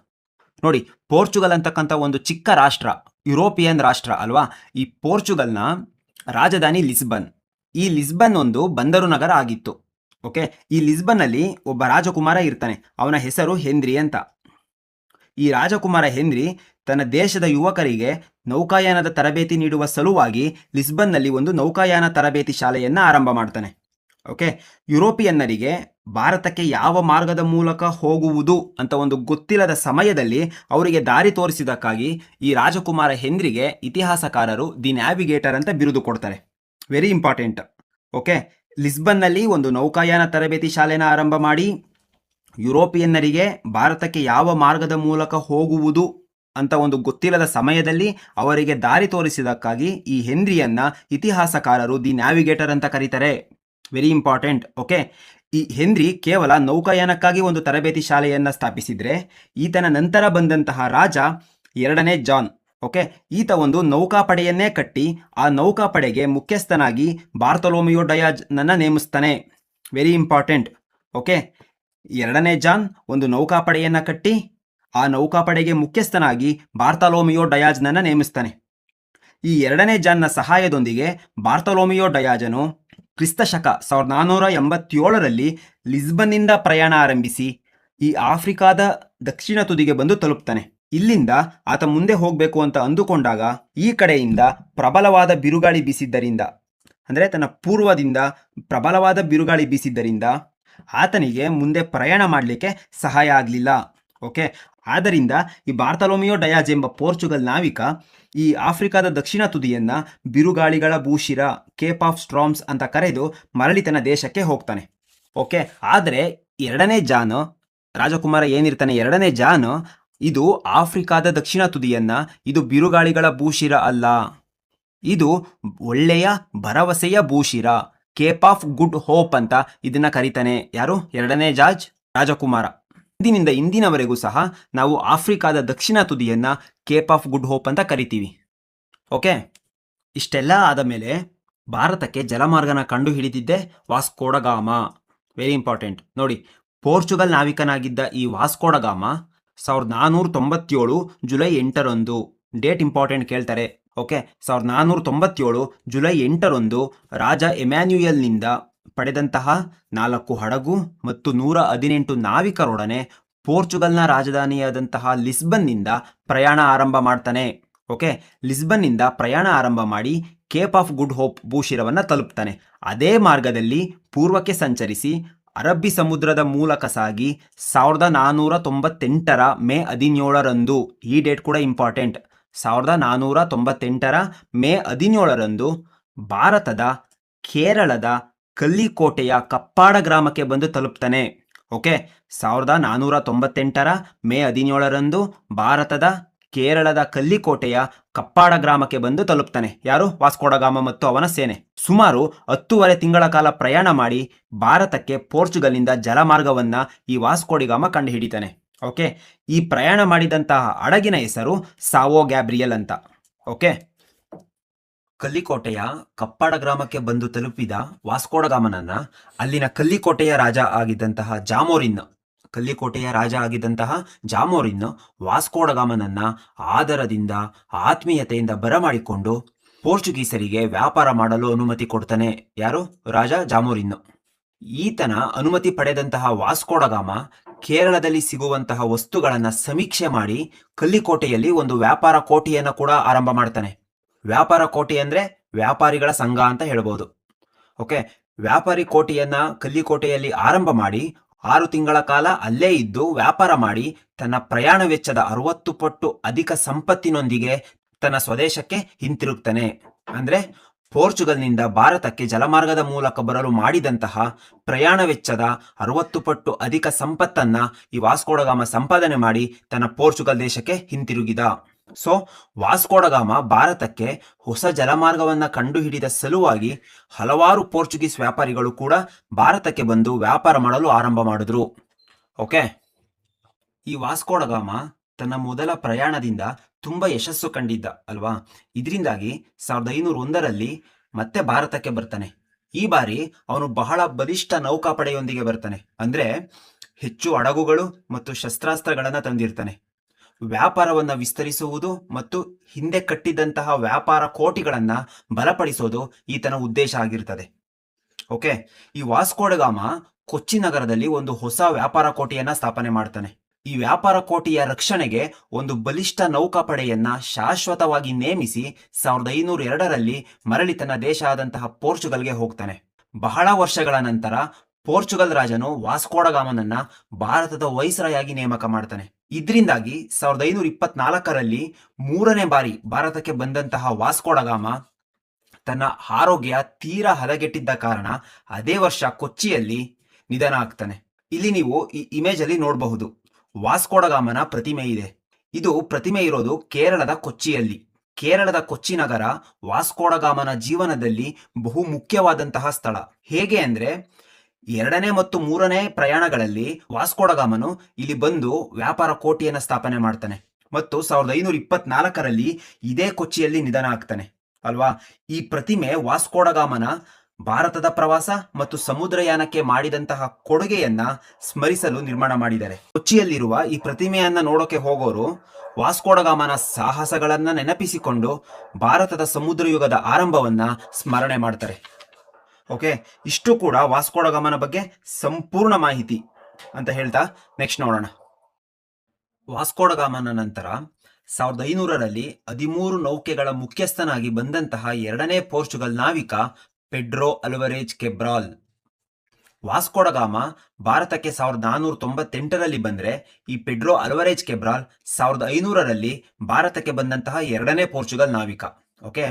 ನೋಡಿ, ಪೋರ್ಚುಗಲ್ ಅಂತಕ್ಕಂಥ ಒಂದು ಚಿಕ್ಕ ರಾಷ್ಟ್ರ, ಯುರೋಪಿಯನ್ ರಾಷ್ಟ್ರ ಅಲ್ವಾ. ಈ ಪೋರ್ಚುಗಲ್ನ ರಾಜಧಾನಿ ಲಿಸ್ಬನ್. ಈ ಲಿಸ್ಬನ್ ಒಂದು ಬಂದರು ನಗರ ಆಗಿತ್ತು. ಓಕೆ, ಈ ಲಿಸ್ಬನ್ನಲ್ಲಿ ಒಬ್ಬ ರಾಜಕುಮಾರ ಇರ್ತಾನೆ. ಅವನ ಹೆಸರು ಹೆನ್ರಿ ಅಂತ. ಈ ರಾಜಕುಮಾರ ಹೆನ್ರಿ ತನ್ನ ದೇಶದ ಯುವಕರಿಗೆ ನೌಕಾಯಾನದ ತರಬೇತಿ ನೀಡುವ ಸಲುವಾಗಿ ಲಿಸ್ಬನ್ನಲ್ಲಿ ಒಂದು ನೌಕಾಯಾನ ತರಬೇತಿ ಶಾಲೆಯನ್ನು ಆರಂಭ ಮಾಡ್ತಾನೆ. ಓಕೆ, ಯುರೋಪಿಯನ್ನರಿಗೆ ಭಾರತಕ್ಕೆ ಯಾವ ಮಾರ್ಗದ ಮೂಲಕ ಹೋಗುವುದು ಅಂತ ಒಂದು ಗೊತ್ತಿಲ್ಲದ ಸಮಯದಲ್ಲಿ ಅವರಿಗೆ ದಾರಿ ತೋರಿಸಿದಕ್ಕಾಗಿ ಈ ರಾಜಕುಮಾರ ಹೆನ್ರಿಗೆ ಇತಿಹಾಸಕಾರರು ದಿ ನ್ಯಾವಿಗೇಟರ್ ಅಂತ ಬಿರುದು ಕೊಡ್ತಾರೆ. Very important. ಓಕೆ, ಲಿಸ್ಬನ್ನಲ್ಲಿ ಒಂದು ನೌಕಾಯಾನ ತರಬೇತಿ ಶಾಲೆನ ಆರಂಭ ಮಾಡಿ ಯುರೋಪಿಯನ್ನರಿಗೆ ಭಾರತಕ್ಕೆ ಯಾವ ಮಾರ್ಗದ ಮೂಲಕ ಹೋಗುವುದು ಅಂತ ಒಂದು ಗೊತ್ತಿಲ್ಲದ ಸಮಯದಲ್ಲಿ ಅವರಿಗೆ ದಾರಿ ತೋರಿಸಿದಕ್ಕಾಗಿ ಈ ಹೆನ್ರಿಯನ್ನ ಇತಿಹಾಸಕಾರರು ದಿ ನ್ಯಾವಿಗೇಟರ್ ಅಂತ ಕರೀತಾರೆ. Very important. ಓಕೆ, ಈ ಹೆನ್ರಿ ಕೇವಲ ನೌಕಾಯಾನಕ್ಕಾಗಿ ಒಂದು ತರಬೇತಿ ಶಾಲೆಯನ್ನು ಸ್ಥಾಪಿಸಿದರೆ ಈತನ ನಂತರ ಬಂದಂತಹ ರಾಜ 2ನೇ ಜಾನ್, ಓಕೆ, ಈತ ಒಂದು ನೌಕಾಪಡೆಯನ್ನೇ ಕಟ್ಟಿ ಆ ನೌಕಾಪಡೆಗೆ ಮುಖ್ಯಸ್ಥನಾಗಿ ಬಾರ್ತೊಲೋಮಿಯೋ ಡಯಾಜ್ನನ್ನು ನೇಮಿಸ್ತಾನೆ. Very important. ಓಕೆ, 2ನೇ ಜಾನ್ ಒಂದು ನೌಕಾಪಡೆಯನ್ನು ಕಟ್ಟಿ ಆ ನೌಕಾಪಡೆಗೆ ಮುಖ್ಯಸ್ಥನಾಗಿ ಬಾರ್ತೊಲೋಮಿಯೋ ಡಯಾಜ್ನನ್ನು ನೇಮಿಸ್ತಾನೆ. ಈ 2ನೇ ಜಾನ್ನ ಸಹಾಯದೊಂದಿಗೆ ಬಾರ್ತೊಲೋಮಿಯೋ ಡಯಾಜನು ಕ್ರಿಸ್ತಶಕ 1487ರಲ್ಲಿ ಲಿಸ್ಬನ್ನಿಂದ ಪ್ರಯಾಣ ಆರಂಭಿಸಿ ಈ ಆಫ್ರಿಕಾದ ದಕ್ಷಿಣ ತುದಿಗೆ ಬಂದು ತಲುಪ್ತಾನೆ. ಇಲ್ಲಿಂದ ಆತ ಮುಂದೆ ಹೋಗಬೇಕು ಅಂತ ಅಂದುಕೊಂಡಾಗ ಈ ಕಡೆಯಿಂದ ಪ್ರಬಲವಾದ ಬಿರುಗಾಳಿ ಬೀಸಿದ್ದರಿಂದ, ಅಂದರೆ ತನ್ನ ಪೂರ್ವದಿಂದ ಪ್ರಬಲವಾದ ಬಿರುಗಾಳಿ ಬೀಸಿದ್ದರಿಂದ ಆತನಿಗೆ ಮುಂದೆ ಪ್ರಯಾಣ ಮಾಡಲಿಕ್ಕೆ ಸಹಾಯ ಆಗಲಿಲ್ಲ. ಓಕೆ, ಆದ್ದರಿಂದ ಈ ಬಾರ್ತೊಲೋಮಿಯೋ ಡಯಾಜ್ ಎಂಬ ಪೋರ್ಚುಗಲ್ ನಾವಿಕ ಈ ಆಫ್ರಿಕಾದ ದಕ್ಷಿಣ ತುದಿಯನ್ನು ಬಿರುಗಾಳಿಗಳ ಭೂಶಿರ, ಕೇಪ್ ಆಫ್ ಸ್ಟ್ರಾಮ್ಸ್ ಅಂತ ಕರೆದು ಮರಳಿತನ ದೇಶಕ್ಕೆ ಹೋಗ್ತಾನೆ. ಓಕೆ, ಆದರೆ 2ನೇ ಜಾನ್ ರಾಜಕುಮಾರ ಏನಿರ್ತಾನೆ, 2ನೇ ಜಾನ್ ಇದು ಆಫ್ರಿಕಾದ ದಕ್ಷಿಣ ತುದಿಯನ್ನ, ಇದು ಬಿರುಗಾಳಿಗಳ ಭೂಶಿರ ಅಲ್ಲ, ಇದು ಒಳ್ಳೆಯ ಭರವಸೆಯ ಭೂಶಿರ, ಕೇಪ್ ಆಫ್ ಗುಡ್ ಹೋಪ್ ಅಂತ ಇದನ್ನ ಕರೀತಾನೆ. ಯಾರು? 2ನೇ ಜಾರ್ಜ್ ರಾಜಕುಮಾರ. ಇಂದಿನಿಂದ ಇಂದಿನವರೆಗೂ ಸಹ ನಾವು ಆಫ್ರಿಕಾದ ದಕ್ಷಿಣ ತುದಿಯನ್ನ ಕೇಪ್ ಆಫ್ ಗುಡ್ ಹೋಪ್ ಅಂತ ಕರಿತೀವಿ. ಓಕೆ, ಇಷ್ಟೆಲ್ಲ ಆದ ಮೇಲೆ ಭಾರತಕ್ಕೆ ಜಲಮಾರ್ಗನ ಕಂಡು ಹಿಡಿದಿದ್ದೆ ವಾಸ್ಕೋಡಗಾಮ. Very important. ನೋಡಿ, ಪೋರ್ಚುಗಲ್ ನಾವಿಕನಾಗಿದ್ದ ಈ ವಾಸ್ಕೋಡಗಾಮ 1497 ಜುಲೈ 8ರಂದು, ಡೇಟ್ ಇಂಪಾರ್ಟೆಂಟ್ ಕೇಳ್ತಾರೆ. ಓಕೆ, 1497 ಜುಲೈ 8ರಂದು ರಾಜ ಎಮ್ಯಾನ್ಯುಯಲ್ನಿಂದ ಪಡೆದಂತಹ 4 ಹಡಗು ಮತ್ತು 118 ನಾವಿಕರೊಡನೆ ಪೋರ್ಚುಗಲ್ನ ರಾಜಧಾನಿಯಾದಂತಹ ಲಿಸ್ಬನ್ನಿಂದ ಪ್ರಯಾಣ ಆರಂಭ ಮಾಡ್ತಾನೆ. ಓಕೆ, ಲಿಸ್ಬನ್ನಿಂದ ಪ್ರಯಾಣ ಆರಂಭ ಮಾಡಿ ಕೇಪ್ ಆಫ್ ಗುಡ್ ಹೋಪ್ ಭೂಶಿರವನ್ನು ತಲುಪ್ತಾನೆ. ಅದೇ ಮಾರ್ಗದಲ್ಲಿ ಪೂರ್ವಕ್ಕೆ ಸಂಚರಿಸಿ ಅರಬ್ಬಿ ಸಮುದ್ರದ ಮೂಲಕ ಸಾಗಿ 1498 ಮೇ 17ರಂದು, ಈ ಡೇಟ್ ಕೂಡ ಇಂಪಾರ್ಟೆಂಟ್, 1498 ಮೇ 17ರಂದು ಭಾರತದ ಕೇರಳದ ಕಲ್ಲಿಕೋಟೆಯ ಕಪ್ಪಾಡ ಗ್ರಾಮಕ್ಕೆ ಬಂದು ತಲುಪ್ತಾನೆ. ಓಕೆ, 1498 ಮೇ 17ರಂದು ಭಾರತದ ಕೇರಳದ ಕಲ್ಲಿಕೋಟೆಯ ಕಪ್ಪಾಡ ಗ್ರಾಮಕ್ಕೆ ಬಂದು ತಲುಪ್ತಾನೆ. ಯಾರು? ವಾಸ್ಕೋಡಗಾಮ ಮತ್ತು ಅವನ ಸೇನೆ. ಸುಮಾರು 10.5 ತಿಂಗಳ ಕಾಲ ಪ್ರಯಾಣ ಮಾಡಿ ಭಾರತಕ್ಕೆ ಪೋರ್ಚುಗಲ್ನಿಂದ ಜಲಮಾರ್ಗವನ್ನ ಈ ವಾಸ್ಕೋಡಿಗಾಮ ಕಂಡು ಹಿಡಿತಾನೆ. ಓಕೆ, ಈ ಪ್ರಯಾಣ ಮಾಡಿದಂತಹ ಹಡಗಿನ ಹೆಸರು ಸಾವೋ ಗ್ಯಾಬ್ರಿಯಲ್ ಅಂತ. ಓಕೆ, ಕಲ್ಲಿಕೋಟೆಯ ಕಪ್ಪಾಡ ಗ್ರಾಮಕ್ಕೆ ಬಂದು ತಲುಪಿದ ವಾಸ್ಕೋಡಗಾಮನನ್ನ ಅಲ್ಲಿನ ಕಲ್ಲಿಕೋಟೆಯ ರಾಜ ಆಗಿದ್ದಂತಹ ಜಾಮೋರಿನ್ ವಾಸ್ಕೋಡಗಾಮನನ್ನ ಆದರದಿಂದ ಆತ್ಮೀಯತೆಯಿಂದ ಬರಮಾಡಿಕೊಂಡು ಪೋರ್ಚುಗೀಸರಿಗೆ ವ್ಯಾಪಾರ ಮಾಡಲು ಅನುಮತಿ ಕೊಡ್ತಾನೆ. ಯಾರು? ರಾಜ ಜಾಮೋರಿನ್. ಈತನ ಅನುಮತಿ ಪಡೆದಂತಹ ವಾಸ್ಕೋಡಗಾಮ ಕೇರಳದಲ್ಲಿ ಸಿಗುವಂತಹ ವಸ್ತುಗಳನ್ನು ಸಮೀಕ್ಷೆ ಮಾಡಿ ಕಲ್ಲಿಕೋಟೆಯಲ್ಲಿ ಒಂದು ವ್ಯಾಪಾರ ಕೋಟೆಯನ್ನು ಕೂಡ ಆರಂಭ ಮಾಡ್ತಾನೆ. ವ್ಯಾಪಾರ ಕೋಟೆ ಅಂದ್ರೆ ವ್ಯಾಪಾರಿಗಳ ಸಂಘ ಅಂತ ಹೇಳ್ಬೋದು. ಓಕೆ, ವ್ಯಾಪಾರಿ ಕೋಟೆಯನ್ನ ಕಲ್ಲಿಕೋಟೆಯಲ್ಲಿ ಆರಂಭ ಮಾಡಿ 6 ತಿಂಗಳ ಕಾಲ ಅಲ್ಲೇ ಇದ್ದು ವ್ಯಾಪಾರ ಮಾಡಿ ತನ್ನ ಪ್ರಯಾಣ ವೆಚ್ಚದ 60 ಪಟ್ಟು ಅಧಿಕ ಸಂಪತ್ತಿನೊಂದಿಗೆ ತನ್ನ ಸ್ವದೇಶಕ್ಕೆ ಹಿಂತಿರುಗ್ತಾನೆ. ಅಂದ್ರೆ ಪೋರ್ಚುಗಲ್ನಿಂದ ಭಾರತಕ್ಕೆ ಜಲಮಾರ್ಗದ ಮೂಲಕ ಬರಲು ಮಾಡಿದಂತಹ ಪ್ರಯಾಣ ವೆಚ್ಚದ 60 ಪಟ್ಟು ಅಧಿಕ ಸಂಪತ್ತನ್ನ ಈ ವಾಸ್ಕೋಡಗಾಮ ಸಂಪಾದನೆ ಮಾಡಿ ತನ್ನ ಪೋರ್ಚುಗಲ್ ದೇಶಕ್ಕೆ ಹಿಂತಿರುಗಿದ. ಸೊ ವಾಸ್ಕೋಡಗಾಮ ಭಾರತಕ್ಕೆ ಹೊಸ ಜಲಮಾರ್ಗವನ್ನ ಕಂಡುಹಿಡಿದ ಸಲುವಾಗಿ ಹಲವಾರು ಪೋರ್ಚುಗೀಸ್ ವ್ಯಾಪಾರಿಗಳು ಕೂಡ ಭಾರತಕ್ಕೆ ಬಂದು ವ್ಯಾಪಾರ ಮಾಡಲು ಆರಂಭ ಮಾಡಿದ್ರು. ಓಕೆ, ಈ ವಾಸ್ಕೋಡಗಾಮ ತನ್ನ ಮೊದಲ ಪ್ರಯಾಣದಿಂದ ತುಂಬಾ ಯಶಸ್ಸು ಕಂಡಿದ್ದ ಅಲ್ವಾ. ಇದರಿಂದಾಗಿ 1501ರಲ್ಲಿ ಮತ್ತೆ ಭಾರತಕ್ಕೆ ಬರ್ತಾನೆ. ಈ ಬಾರಿ ಅವನು ಬಹಳ ಬಲಿಷ್ಠ ನೌಕಾಪಡೆಯೊಂದಿಗೆ ಬರ್ತಾನೆ. ಅಂದ್ರೆ ಹೆಚ್ಚು ಹಡಗುಗಳು ಮತ್ತು ಶಸ್ತ್ರಾಸ್ತ್ರಗಳನ್ನ ತಂದಿರ್ತಾನೆ. ವ್ಯಾಪಾರವನ್ನ ವಿಸ್ತರಿಸುವುದು ಮತ್ತು ಹಿಂದೆ ಕಟ್ಟಿದಂತಹ ವ್ಯಾಪಾರ ಕೋಟೆಗಳನ್ನ ಬಲಪಡಿಸೋದು ಈತನ ಉದ್ದೇಶ ಆಗಿರ್ತದೆ. ಓಕೆ, ಈ ವಾಸ್ಕೋಡಗಾಮ ಕೊಚ್ಚಿ ನಗರದಲ್ಲಿ ಒಂದು ಹೊಸ ವ್ಯಾಪಾರ ಕೋಟೆಯನ್ನ ಸ್ಥಾಪನೆ ಮಾಡ್ತಾನೆ. ಈ ವ್ಯಾಪಾರ ಕೋಟೆಯ ರಕ್ಷಣೆಗೆ ಒಂದು ಬಲಿಷ್ಠ ನೌಕಾಪಡೆಯನ್ನ ಶಾಶ್ವತವಾಗಿ ನೇಮಿಸಿ 1502ರಲ್ಲಿ ಮರಳಿ ತನ್ನ ದೇಶ ಆದಂತಹ ಪೋರ್ಚುಗಲ್ಗೆ ಹೋಗ್ತಾನೆ. ಬಹಳ ವರ್ಷಗಳ ನಂತರ ಪೋರ್ಚುಗಲ್ ರಾಜನು ವಾಸ್ಕೋಡಗಾಮನನ್ನ ಭಾರತದ ವೈಸ್ರಾಯಾಗಿ ನೇಮಕ ಮಾಡ್ತಾನೆ. ಇದರಿಂದಾಗಿ 1524ರಲ್ಲಿ 3ನೇ ಬಾರಿ ಭಾರತಕ್ಕೆ ಬಂದಂತಹ ವಾಸ್ಕೋಡಗಾಮ ತನ್ನ ಆರೋಗ್ಯ ತೀರಾ ಹದಗೆಟ್ಟಿದ್ದ ಕಾರಣ ಅದೇ ವರ್ಷ ಕೊಚ್ಚಿಯಲ್ಲಿ ನಿಧನ ಆಗ್ತಾನೆ. ಇಲ್ಲಿ ನೀವು ಈ ಇಮೇಜ್ ಅಲ್ಲಿ ನೋಡಬಹುದು, ವಾಸ್ಕೋಡಗಾಮನ ಪ್ರತಿಮೆ ಇದೆ. ಇದು ಪ್ರತಿಮೆ ಇರೋದು ಕೇರಳದ ಕೊಚ್ಚಿಯಲ್ಲಿ. ಕೇರಳದ ಕೊಚ್ಚಿ ನಗರ ವಾಸ್ಕೋಡಗಾಮನ ಜೀವನದಲ್ಲಿ ಬಹು ಮುಖ್ಯವಾದಂತಹ ಸ್ಥಳ. ಹೇಗೆ ಅಂದ್ರೆ 2ನೇ ಮತ್ತು 3ನೇ ಪ್ರಯಾಣಗಳಲ್ಲಿ ವಾಸ್ಕೋಡಗಾಮನು ಇಲ್ಲಿ ಬಂದು ವ್ಯಾಪಾರ ಕೋಟೆಯನ್ನು ಸ್ಥಾಪನೆ ಮಾಡ್ತಾನೆ ಮತ್ತು 1524ರಲ್ಲಿ ಇದೇ ಕೊಚ್ಚಿಯಲ್ಲಿ ನಿಧನ ಆಗ್ತಾನೆ ಅಲ್ವಾ. ಈ ಪ್ರತಿಮೆ ವಾಸ್ಕೋಡಗಾಮನ ಭಾರತದ ಪ್ರವಾಸ ಮತ್ತು ಸಮುದ್ರಯಾನಕ್ಕೆ ಮಾಡಿದಂತಹ ಕೊಡುಗೆಯನ್ನ ಸ್ಮರಿಸಲು ನಿರ್ಮಾಣ ಮಾಡಿದ್ದಾರೆ. ಕೊಚ್ಚಿಯಲ್ಲಿರುವ ಈ ಪ್ರತಿಮೆಯನ್ನ ನೋಡೋಕೆ ಹೋಗೋರು ವಾಸ್ಕೋಡಗಾಮನ ಸಾಹಸಗಳನ್ನ ನೆನಪಿಸಿಕೊಂಡು ಭಾರತದ ಸಮುದ್ರ ಯುಗದ ಆರಂಭವನ್ನ ಸ್ಮರಣೆ ಮಾಡ್ತಾರೆ. ಓಕೆ, ಇಷ್ಟು ಕೂಡ ವಾಸ್ಕೋಡಗಾಮನ ಬಗ್ಗೆ ಸಂಪೂರ್ಣ ಮಾಹಿತಿ ಅಂತ ಹೇಳ್ತಾ ನೆಕ್ಸ್ಟ್ ನೋಡೋಣ. ವಾಸ್ಕೋಡಗಾಮನ ನಂತರ 1500ರಲ್ಲಿ 13 ನೌಕೆಗಳ ಮುಖ್ಯಸ್ಥನಾಗಿ ಬಂದಂತಹ 2ನೇ ಪೋರ್ಚುಗಲ್ ನಾವಿಕ ಪೆಡ್ರೋ ಅಲ್ವರೇಜ್ ಕೆಬ್ರಾಲ್. ವಾಸ್ಕೋಡಗಾಮ ಭಾರತಕ್ಕೆ 1498ರಲ್ಲಿ ಬಂದ್ರೆ ಈ ಪೆಡ್ರೋ ಅಲ್ವರೇಜ್ ಕೆಬ್ರಾಲ್ 1500ರಲ್ಲಿ ಭಾರತಕ್ಕೆ ಬಂದಂತಹ 2ನೇ ಪೋರ್ಚುಗಲ್ ನಾವಿಕ. ಓಕೆ,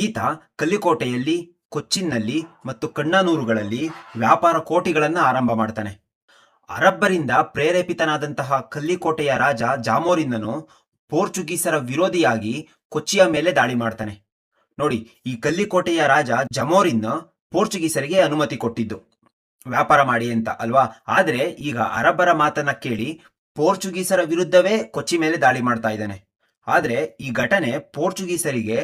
ಈತ ಕಲ್ಲಿಕೋಟೆಯಲ್ಲಿ, ಕೊಚ್ಚಿನ್ನಲ್ಲಿ ಮತ್ತು ಕಣ್ಣನೂರುಗಳಲ್ಲಿ ವ್ಯಾಪಾರ ಕೋಟೆಗಳನ್ನು ಆರಂಭ ಮಾಡ್ತಾನೆ. ಅರಬ್ಬರಿಂದ ಪ್ರೇರೇಪಿತನಾದಂತಹ ಕಲ್ಲಿಕೋಟೆಯ ರಾಜ ಜಾಮೋರಿನ್ನನು ಪೋರ್ಚುಗೀಸರ ವಿರೋಧಿಯಾಗಿ ಕೊಚ್ಚಿಯ ಮೇಲೆ ದಾಳಿ ಮಾಡ್ತಾನೆ. ನೋಡಿ, ಈ ಕಲ್ಲಿಕೋಟೆಯ ರಾಜ ಜಾಮೋರಿನ್ ಪೋರ್ಚುಗೀಸರಿಗೆ ಅನುಮತಿ ಕೊಟ್ಟಿದ್ದು ವ್ಯಾಪಾರ ಮಾಡಿ ಅಂತ ಅಲ್ವಾ. ಆದ್ರೆ ಈಗ ಅರಬ್ಬರ ಮಾತನ್ನ ಕೇಳಿ ಪೋರ್ಚುಗೀಸರ ವಿರುದ್ಧವೇ ಕೊಚ್ಚಿ ಮೇಲೆ ದಾಳಿ ಮಾಡ್ತಾ ಇದ್ದಾನೆ. ಆದ್ರೆ ಈ ಘಟನೆ ಪೋರ್ಚುಗೀಸರಿಗೆ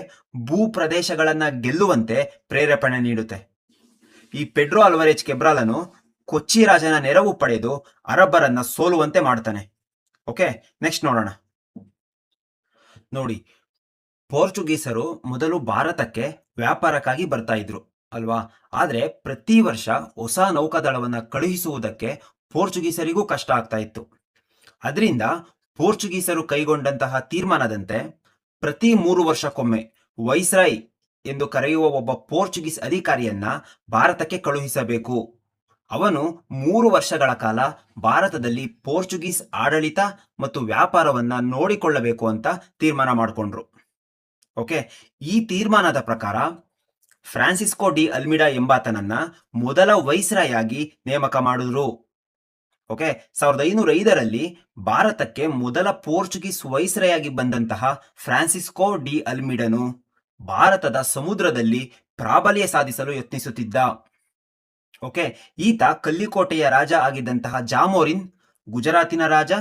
ಭೂ ಪ್ರದೇಶಗಳನ್ನ ಗೆಲ್ಲುವಂತೆ ಪ್ರೇರೇಪಣೆ ನೀಡುತ್ತೆ. ಈ ಪೆಡ್ರೋ ಅಲ್ವಾರೆಜ್ ಕೆಬ್ರಾಲನು ಕೊಚ್ಚಿ ರಾಜನ ನೆರವು ಪಡೆದು ಅರಬ್ಬರನ್ನ ಸೋಲುವಂತೆ ಮಾಡ್ತಾನೆ. ಓಕೆ, ನೆಕ್ಸ್ಟ್ ನೋಡೋಣ. ನೋಡಿ, ಪೋರ್ಚುಗೀಸರು ಮೊದಲು ಭಾರತಕ್ಕೆ ವ್ಯಾಪಾರಕ್ಕಾಗಿ ಬರ್ತಾ ಇದ್ರು ಅಲ್ವಾ. ಆದ್ರೆ ಪ್ರತಿ ವರ್ಷ ಹೊಸ ನೌಕಾದಳವನ್ನ ಕಳುಹಿಸುವುದಕ್ಕೆ ಪೋರ್ಚುಗೀಸರಿಗೂ ಕಷ್ಟ ಆಗ್ತಾ ಇತ್ತು. ಅದರಿಂದ ಪೋರ್ಚುಗೀಸರು ಕೈಗೊಂಡಂತಹ ತೀರ್ಮಾನದಂತೆ ಪ್ರತಿ 3 ವರ್ಷಕ್ಕೊಮ್ಮೆ ವೈಸ್ರಾಯ್ ಎಂದು ಕರೆಯುವ ಒಬ್ಬ ಪೋರ್ಚುಗೀಸ್ ಅಧಿಕಾರಿಯನ್ನ ಭಾರತಕ್ಕೆ ಕಳುಹಿಸಬೇಕು. ಅವನು 3 ವರ್ಷಗಳ ಕಾಲ ಭಾರತದಲ್ಲಿ ಪೋರ್ಚುಗೀಸ್ ಆಡಳಿತ ಮತ್ತು ವ್ಯಾಪಾರವನ್ನ ನೋಡಿಕೊಳ್ಳಬೇಕು ಅಂತ ತೀರ್ಮಾನ ಮಾಡಿಕೊಂಡ್ರು. ಓಕೆ, ಈ ತೀರ್ಮಾನದ ಪ್ರಕಾರ ಫ್ರಾನ್ಸಿಸ್ಕೋ ಡಿ ಅಲ್ಮಿಡಾ ಎಂಬಾತನನ್ನ ಮೊದಲ ವೈಸ್ರಾಯ್ ಆಗಿ ನೇಮಕ ಮಾಡಿದ್ರು. ಓಕೆ, 1505ರಲ್ಲಿ ಭಾರತಕ್ಕೆ ಮೊದಲ ಪೋರ್ಚುಗೀಸ್ ವೈಸ್ರಾಯ್ ಆಗಿ ಬಂದಂತಹ ಫ್ರಾನ್ಸಿಸ್ಕೋ ಡಿ ಅಲ್ಮಿಡನು ಭಾರತದ ಸಮುದ್ರದಲ್ಲಿ ಪ್ರಾಬಲ್ಯ ಸಾಧಿಸಲು ಯತ್ನಿಸುತ್ತಿದ್ದ. ಓಕೆ, ಈತ ಕಲ್ಲಿಕೋಟೆಯ ರಾಜ ಆಗಿದ್ದಂತಹ ಜಾಮೋರಿನ್, ಗುಜರಾತಿನ ರಾಜ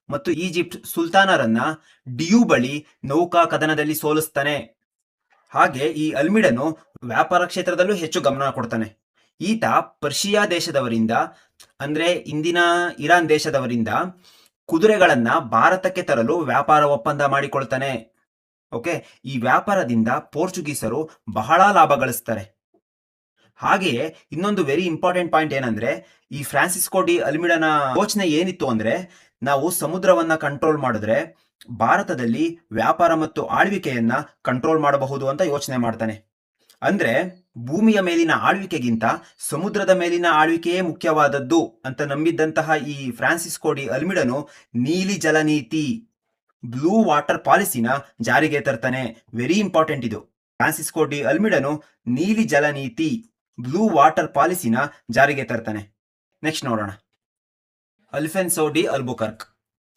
ಮತ್ತು ಈಜಿಪ್ಟ್ ಸುಲ್ತಾನರನ್ನ ಡಿಯು ಬಳಿ ನೌಕಾ ಕದನದಲ್ಲಿ ಸೋಲಿಸ್ತಾನೆ. ಹಾಗೆ ಈ ಅಲ್ಮಿಡನು ವ್ಯಾಪಾರ ಕ್ಷೇತ್ರದಲ್ಲೂ ಹೆಚ್ಚು ಗಮನ ಕೊಡ್ತಾನೆ. ಈತ ಪರ್ಷಿಯಾ ದೇಶದವರಿಂದ, ಅಂದ್ರೆ ಇಂದಿನ ಇರಾನ್ ದೇಶದವರಿಂದ ಕುದುರೆಗಳನ್ನ ಭಾರತಕ್ಕೆ ತರಲು ವ್ಯಾಪಾರ ಒಪ್ಪಂದ ಮಾಡಿಕೊಳ್ತಾನೆ. ಓಕೆ, ಈ ವ್ಯಾಪಾರದಿಂದ ಪೋರ್ಚುಗೀಸರು ಬಹಳ ಲಾಭ ಗಳಿಸ್ತಾರೆ. ಹಾಗೆಯೇ ಇನ್ನೊಂದು ವೆರಿ ಇಂಪಾರ್ಟೆಂಟ್ ಪಾಯಿಂಟ್ ಏನಂದ್ರೆ, ಈ ಫ್ರಾನ್ಸಿಸ್ಕೋ ಡಿ ಅಲ್ಮಿಡನ ಯೋಚನೆ ಏನಿತ್ತು ಅಂದ್ರೆ, ನಾವು ಸಮುದ್ರವನ್ನ ಕಂಟ್ರೋಲ್ ಮಾಡಿದ್ರೆ ಭಾರತದಲ್ಲಿ ವ್ಯಾಪಾರ ಮತ್ತು ಆಳ್ವಿಕೆಯನ್ನ ಕಂಟ್ರೋಲ್ ಮಾಡಬಹುದು ಅಂತ ಯೋಚನೆ ಮಾಡ್ತಾನೆ. ಅಂದ್ರೆ ಭೂಮಿಯ ಮೇಲಿನ ಆಳ್ವಿಕೆಗಿಂತ ಸಮುದ್ರದ ಮೇಲಿನ ಆಳ್ವಿಕೆಯೇ ಮುಖ್ಯವಾದದ್ದು ಅಂತ ನಂಬಿದ್ದಂತಹ ಈ ಫ್ರಾನ್ಸಿಸ್ಕೋ ಡಿ ಅಲ್ಮಿಡನು ನೀಲಿ ಜಲನೀತಿ, ಬ್ಲೂ ವಾಟರ್ ಪಾಲಿಸಿನ ಜಾರಿಗೆ ತರ್ತಾನೆ. ವೆರಿ ಇಂಪಾರ್ಟೆಂಟ್ ಇದು. ಫ್ರಾನ್ಸಿಸ್ಕೋ ಡಿ ಅಲ್ಮಿಡನು ನೀಲಿ ಜಲನೀತಿ, ಬ್ಲೂ ವಾಟರ್ ಪಾಲಿಸಿನ ಜಾರಿಗೆ ತರ್ತಾನೆ. ನೆಕ್ಸ್ಟ್ ನೋಡೋಣ, ಅಲ್ಫೆನ್ಸೋ ಡಿ ಅಲ್ಬುಕರ್ಕ್.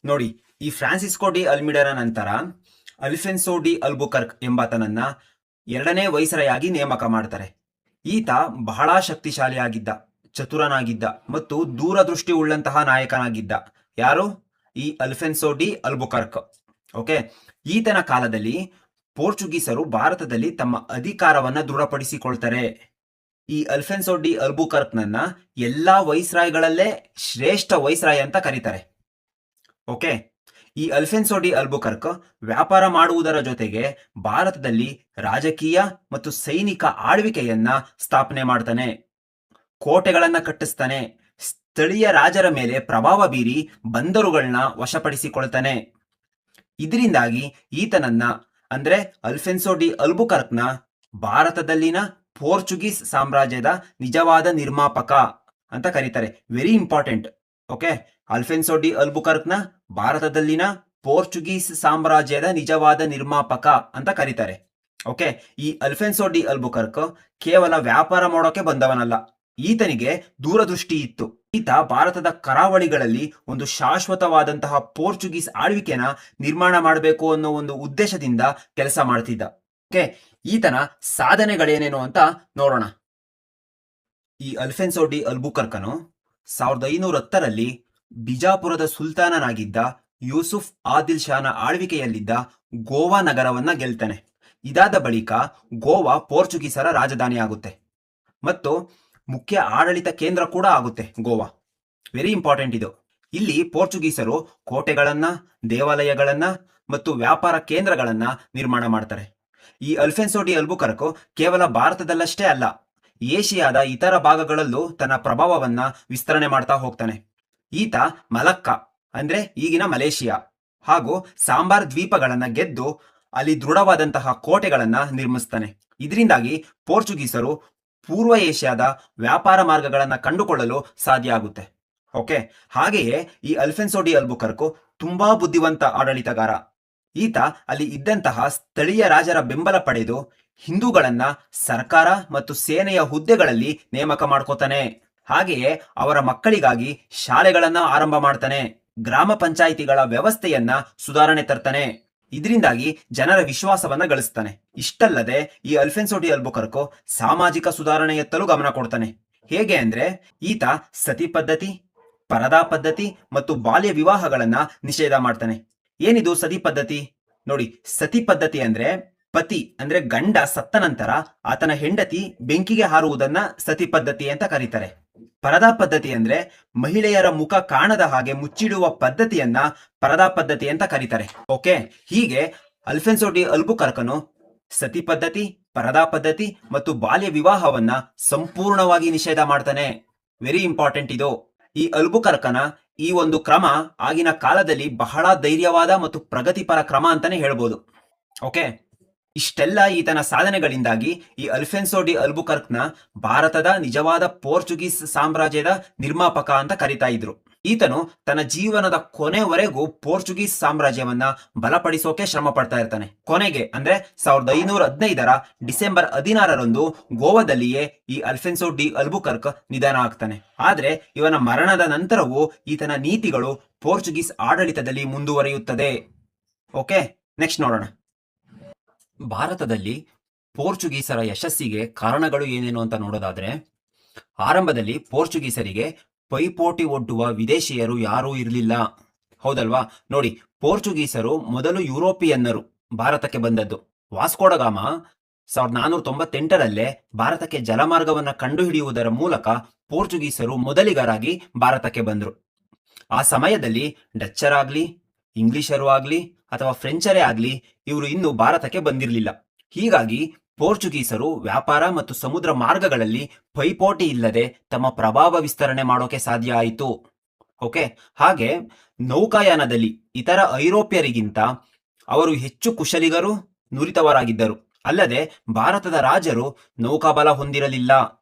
ನೋಡಿ, ಈ ಫ್ರಾನ್ಸಿಸ್ಕೋ ಡಿ ಅಲ್ಮಿಡನ ನಂತರ ಅಲ್ಫೆನ್ಸೋ ಡಿ ಅಲ್ಬುಕರ್ಕ್ ಎಂಬಾತನನ್ನ 2ನೇ ವೈಸ್ರಾಯ್ ಆಗಿ ನೇಮಕ ಮಾಡ್ತಾರೆ. ಈತ ಬಹಳ ಶಕ್ತಿಶಾಲಿಯಾಗಿದ್ದ, ಚತುರನಾಗಿದ್ದ ಮತ್ತು ದೂರದೃಷ್ಟಿ ಉಳ್ಳಂತಹ ನಾಯಕನಾಗಿದ್ದ. ಯಾರು? ಈ ಅಲ್ಫೆನ್ಸೋ ಡಿ ಅಲ್ಬುಕರ್ಕ್. ಓಕೆ, ಈತನ ಕಾಲದಲ್ಲಿ ಪೋರ್ಚುಗೀಸರು ಭಾರತದಲ್ಲಿ ತಮ್ಮ ಅಧಿಕಾರವನ್ನ ದೃಢಪಡಿಸಿಕೊಳ್ತಾರೆ. ಈ ಅಲ್ಫೆನ್ಸೋ ಡಿ ಅಲ್ಬುಕರ್ಕ್ನನ್ನ ಎಲ್ಲಾ ವೈಸ್ರಾಯ್ಗಳಲ್ಲೇ ಶ್ರೇಷ್ಠ ವೈಸ್ರಾಯ್ ಅಂತ ಕರೀತಾರೆ. ಓಕೆ, ಈ ಅಲ್ಫೆನ್ಸೋ ಡಿ ಅಲ್ಬುಕರ್ಕ್ ವ್ಯಾಪಾರ ಮಾಡುವುದರ ಜೊತೆಗೆ ಭಾರತದಲ್ಲಿ ರಾಜಕೀಯ ಮತ್ತು ಸೈನಿಕ ಆಳ್ವಿಕೆಯನ್ನ ಸ್ಥಾಪನೆ ಮಾಡ್ತಾನೆ. ಕೋಟೆಗಳನ್ನ ಕಟ್ಟಿಸ್ತಾನೆ. ಸ್ಥಳೀಯ ರಾಜರ ಮೇಲೆ ಪ್ರಭಾವ ಬೀರಿ ಬಂದರುಗಳನ್ನ ವಶಪಡಿಸಿಕೊಳ್ತಾನೆ. ಇದರಿಂದಾಗಿ ಈತನನ್ನ, ಅಂದ್ರೆ ಅಲ್ಫೆನ್ಸೋ ಡಿ ಅಲ್ಬುಕರ್ಕ್ನ, ಭಾರತದಲ್ಲಿನ ಪೋರ್ಚುಗೀಸ್ ಸಾಮ್ರಾಜ್ಯದ ನಿಜವಾದ ನಿರ್ಮಾಪಕ ಅಂತ ಕರೀತಾರೆ. Very important. Okay, Alphonso D ಅಲ್ಬುಕರ್ಕ್ನ ಭಾರತದಲ್ಲಿನ ಪೋರ್ಚುಗೀಸ್ ಸಾಮ್ರಾಜ್ಯದ ನಿಜವಾದ ನಿರ್ಮಾಪಕ ಅಂತ ಕರೀತಾರೆ. ಓಕೆ, ಈ ಅಲ್ಫೆನ್ಸೋ ಡಿ ಅಲ್ಬುಕರ್ಕ್ ಕೇವಲ ವ್ಯಾಪಾರ ಮಾಡೋಕೆ ಬಂದವನಲ್ಲ, ಈತನಿಗೆ ದೂರದೃಷ್ಟಿ ಇತ್ತು. ಈತ ಭಾರತದ ಕರಾವಳಿಗಳಲ್ಲಿ ಒಂದು ಶಾಶ್ವತವಾದಂತಹ ಪೋರ್ಚುಗೀಸ್ ಆಳ್ವಿಕೆನ ನಿರ್ಮಾಣ ಮಾಡಬೇಕು ಅನ್ನೋ ಒಂದು ಉದ್ದೇಶದಿಂದ ಕೆಲಸ ಮಾಡ್ತಿದ್ದ. ಓಕೆ, ಈತನ ಸಾಧನೆಗಳೇನೇನು ಅಂತ ನೋಡೋಣ. ಈ ಅಲ್ಫೆನ್ಸೋ ಡಿ ಅಲ್ಬುಕರ್ಕನು 1510ರಲ್ಲಿ ಬಿಜಾಪುರದ ಸುಲ್ತಾನನಾಗಿದ್ದ ಯೂಸುಫ್ ಆದಿಲ್ ಶಾನ ಆಳ್ವಿಕೆಯಲ್ಲಿದ್ದ ಗೋವಾ ನಗರವನ್ನ ಗೆಲ್ತಾನೆ. ಇದಾದ ಬಳಿಕ ಗೋವಾ ಪೋರ್ಚುಗೀಸರ ರಾಜಧಾನಿ ಆಗುತ್ತೆ ಮತ್ತು ಮುಖ್ಯ ಆಡಳಿತ ಕೇಂದ್ರ ಕೂಡ ಆಗುತ್ತೆ ಗೋವಾ. ವೆರಿ ಇಂಪಾರ್ಟೆಂಟ್ ಇದು. ಇಲ್ಲಿ ಪೋರ್ಚುಗೀಸರು ಕೋಟೆಗಳನ್ನ, ದೇವಾಲಯಗಳನ್ನ ಮತ್ತು ವ್ಯಾಪಾರ ಕೇಂದ್ರಗಳನ್ನ ನಿರ್ಮಾಣ ಮಾಡ್ತಾರೆ. ಈ ಅಲ್ಫೆನ್ಸೋ ಡಿ ಅಲ್ಬುಕರ್ಕ್ ಕೇವಲ ಭಾರತದಲ್ಲಷ್ಟೇ ಅಲ್ಲ, ಏಷಿಯಾದ ಇತರ ಭಾಗಗಳಲ್ಲೂ ತನ್ನ ಪ್ರಭಾವವನ್ನ ವಿಸ್ತರಣೆ ಮಾಡ್ತಾ ಹೋಗ್ತಾನೆ. ಈತ ಮಲಕ್ಕಾ, ಅಂದ್ರೆ ಈಗಿನ ಮಲೇಷಿಯಾ ಹಾಗೂ ಸಾಂಬಾರ್ ದ್ವೀಪಗಳನ್ನ ಗೆದ್ದು ಅಲ್ಲಿ ದೃಢವಾದಂತಹ ಕೋಟೆಗಳನ್ನ ನಿರ್ಮಿಸ್ತಾನೆ. ಇದರಿಂದಾಗಿ ಪೋರ್ಚುಗೀಸರು ಪೂರ್ವ ಏಷ್ಯಾದ ವ್ಯಾಪಾರ ಮಾರ್ಗಗಳನ್ನ ಕಂಡುಕೊಳ್ಳಲು ಸಾಧ್ಯ ಆಗುತ್ತೆ. ಓಕೆ, ಹಾಗೆಯೇ ಈ ಅಲ್ಫೆನ್ಸೋ ಡಿ ಅಲ್ಬುಕರ್ಕ್ ತುಂಬಾ ಬುದ್ಧಿವಂತ ಆಡಳಿತಗಾರ. ಈತ ಅಲ್ಲಿ ಇದ್ದಂತಹ ಸ್ಥಳೀಯ ರಾಜರ ಬೆಂಬಲ ಪಡೆದು ಹಿಂದೂಗಳನ್ನ ಸರ್ಕಾರ ಮತ್ತು ಸೇನೆಯ ಹುದ್ದೆಗಳಲ್ಲಿ ನೇಮಕ ಮಾಡ್ಕೋತಾನೆ. ಹಾಗೆಯೇ ಅವರ ಮಕ್ಕಳಿಗಾಗಿ ಶಾಲೆಗಳನ್ನ ಆರಂಭ ಮಾಡ್ತಾನೆ. ಗ್ರಾಮ ಪಂಚಾಯಿತಿಗಳ ವ್ಯವಸ್ಥೆಯನ್ನ ಸುಧಾರಣೆ ತರ್ತಾನೆ. ಇದರಿಂದಾಗಿ ಜನರ ವಿಶ್ವಾಸವನ್ನ ಗಳಿಸ್ತಾನೆ. ಇಷ್ಟಲ್ಲದೆ ಈ ಅಲ್ಫೆನ್ಸೋ ಡಿ ಅಲ್ಬುಕರ್ಕ್ ಸಾಮಾಜಿಕ ಸುಧಾರಣೆಯತ್ತಲೂ ಗಮನ ಕೊಡ್ತಾನೆ. ಹೇಗೆ ಅಂದ್ರೆ, ಈತ ಸತಿ ಪದ್ಧತಿ, ಪರದಾ ಪದ್ಧತಿ ಮತ್ತು ಬಾಲ್ಯ ವಿವಾಹಗಳನ್ನ ನಿಷೇಧ ಮಾಡ್ತಾನೆ. ಏನಿದು ಸತಿ ಪದ್ಧತಿ? ನೋಡಿ, ಸತಿ ಪದ್ಧತಿ ಅಂದ್ರೆ ಪತಿ ಅಂದ್ರೆ ಗಂಡ ಸತ್ತ ನಂತರ ಆತನ ಹೆಂಡತಿ ಬೆಂಕಿಗೆ ಹಾರುವುದನ್ನ ಸತಿ ಪದ್ಧತಿ ಅಂತ ಕರೀತಾರೆ. ಪರದಾ ಪದ್ಧತಿ ಅಂದ್ರೆ ಮಹಿಳೆಯರ ಮುಖ ಕಾಣದ ಹಾಗೆ ಮುಚ್ಚಿಡುವ ಪದ್ಧತಿಯನ್ನ ಪರದಾ ಪದ್ಧತಿ ಅಂತ ಕರೀತಾರೆ. ಓಕೆ, ಹೀಗೆ ಅಲ್ಫೆನ್ಸೋ ಡಿ ಅಲ್ಬುಕರ್ಕನು ಸತಿ ಪದ್ಧತಿ, ಪರದಾ ಪದ್ಧತಿ ಮತ್ತು ಬಾಲ್ಯ ವಿವಾಹವನ್ನ ಸಂಪೂರ್ಣವಾಗಿ ನಿಷೇಧ ಮಾಡ್ತಾನೆ. ವೆರಿ ಇಂಪಾರ್ಟೆಂಟ್ ಇದು. ಈ ಅಲ್ಬುಕರ್ಕನ ಈ ಒಂದು ಕ್ರಮ ಆಗಿನ ಕಾಲದಲ್ಲಿ ಬಹಳ ಧೈರ್ಯವಾದ ಮತ್ತು ಪ್ರಗತಿಪರ ಕ್ರಮ ಅಂತಾನೆ ಹೇಳ್ಬೋದು. ಓಕೆ, ಇಷ್ಟೆಲ್ಲ ಈತನ ಸಾಧನೆಗಳಿಂದಾಗಿ ಈ ಅಲ್ಫೆನ್ಸೋ ಡಿ ಅಲ್ಬುಕರ್ಕ್ನ ಭಾರತದ ನಿಜವಾದ ಪೋರ್ಚುಗೀಸ್ ಸಾಮ್ರಾಜ್ಯದ ನಿರ್ಮಾಪಕ ಅಂತ ಕರೀತಾ ಇದ್ರು. ಈತನು ತನ್ನ ಜೀವನದ ಕೊನೆವರೆಗೂ ಪೋರ್ಚುಗೀಸ್ ಸಾಮ್ರಾಜ್ಯವನ್ನ ಬಲಪಡಿಸೋಕೆ ಶ್ರಮ ಪಡ್ತಾ ಇರ್ತಾನೆ. ಕೊನೆಗೆ ಅಂದ್ರೆ 1515ರ ಡಿಸೆಂಬರ್ 16ರಂದು ಗೋವಾದಲ್ಲಿಯೇ ಈ ಅಲ್ಫೆನ್ಸೋ ಡಿ ಅಲ್ಬುಕರ್ಕ್ ನಿಧನ ಆಗ್ತಾನೆ. ಆದ್ರೆ ಇವನ ಮರಣದ ನಂತರವೂ ಈತನ ನೀತಿಗಳು ಪೋರ್ಚುಗೀಸ್ ಆಡಳಿತದಲ್ಲಿ ಮುಂದುವರಿಯುತ್ತದೆ. ಓಕೆ, ನೆಕ್ಸ್ಟ್ ನೋಡೋಣ. ಭಾರತದಲ್ಲಿ ಪೋರ್ಚುಗೀಸರ ಯಶಸ್ಸಿಗೆ ಕಾರಣಗಳು ಏನೇನು ಅಂತ ನೋಡೋದಾದ್ರೆ, ಆರಂಭದಲ್ಲಿ ಪೋರ್ಚುಗೀಸರಿಗೆ ಪೈಪೋಟಿ ಒಡ್ಡುವ ವಿದೇಶಿಯರು ಯಾರೂ ಇರಲಿಲ್ಲ. ಹೌದಲ್ವಾ? ನೋಡಿ, ಪೋರ್ಚುಗೀಸರು ಮೊದಲು ಯುರೋಪಿಯನ್ನರು ಭಾರತಕ್ಕೆ ಬಂದದ್ದು. ವಾಸ್ಕೋಡಗಾಮ 1498ರಲ್ಲೇ ಭಾರತಕ್ಕೆ ಜಲಮಾರ್ಗವನ್ನ ಕಂಡುಹಿಡಿಯುವುದರ ಮೂಲಕ ಪೋರ್ಚುಗೀಸರು ಮೊದಲಿಗರಾಗಿ ಭಾರತಕ್ಕೆ ಬಂದರು. ಆ ಸಮಯದಲ್ಲಿ ಡಚ್ಚರಾಗ್ಲಿ, ಇಂಗ್ಲಿಷರು ಆಗ್ಲಿ ಅಥವಾ ಫ್ರೆಂಚರೇ ಆಗ್ಲಿ ಇವರು ಇನ್ನೂ ಭಾರತಕ್ಕೆ ಬಂದಿರಲಿಲ್ಲ. ಹೀಗಾಗಿ ಪೋರ್ಚುಗೀಸರು ವ್ಯಾಪಾರ ಮತ್ತು ಸಮುದ್ರ ಮಾರ್ಗಗಳಲ್ಲಿ ಪೈಪೋಟಿ ಇಲ್ಲದೆ ತಮ್ಮ ಪ್ರಭಾವ ವಿಸ್ತರಣೆ ಮಾಡೋಕೆ ಸಾಧ್ಯ ಆಯಿತು. ಓಕೆ, ಹಾಗೆ ನೌಕಾಯಾನದಲ್ಲಿ ಇತರ ಐರೋಪ್ಯರಿಗಿಂತ ಅವರು ಹೆಚ್ಚು ಕುಶಲಿಗರು, ನುರಿತವರಾಗಿದ್ದರು. ಅಲ್ಲದೆ ಭಾರತದ ರಾಜರು ನೌಕಾಬಲ ಹೊಂದಿರಲಿಲ್ಲ.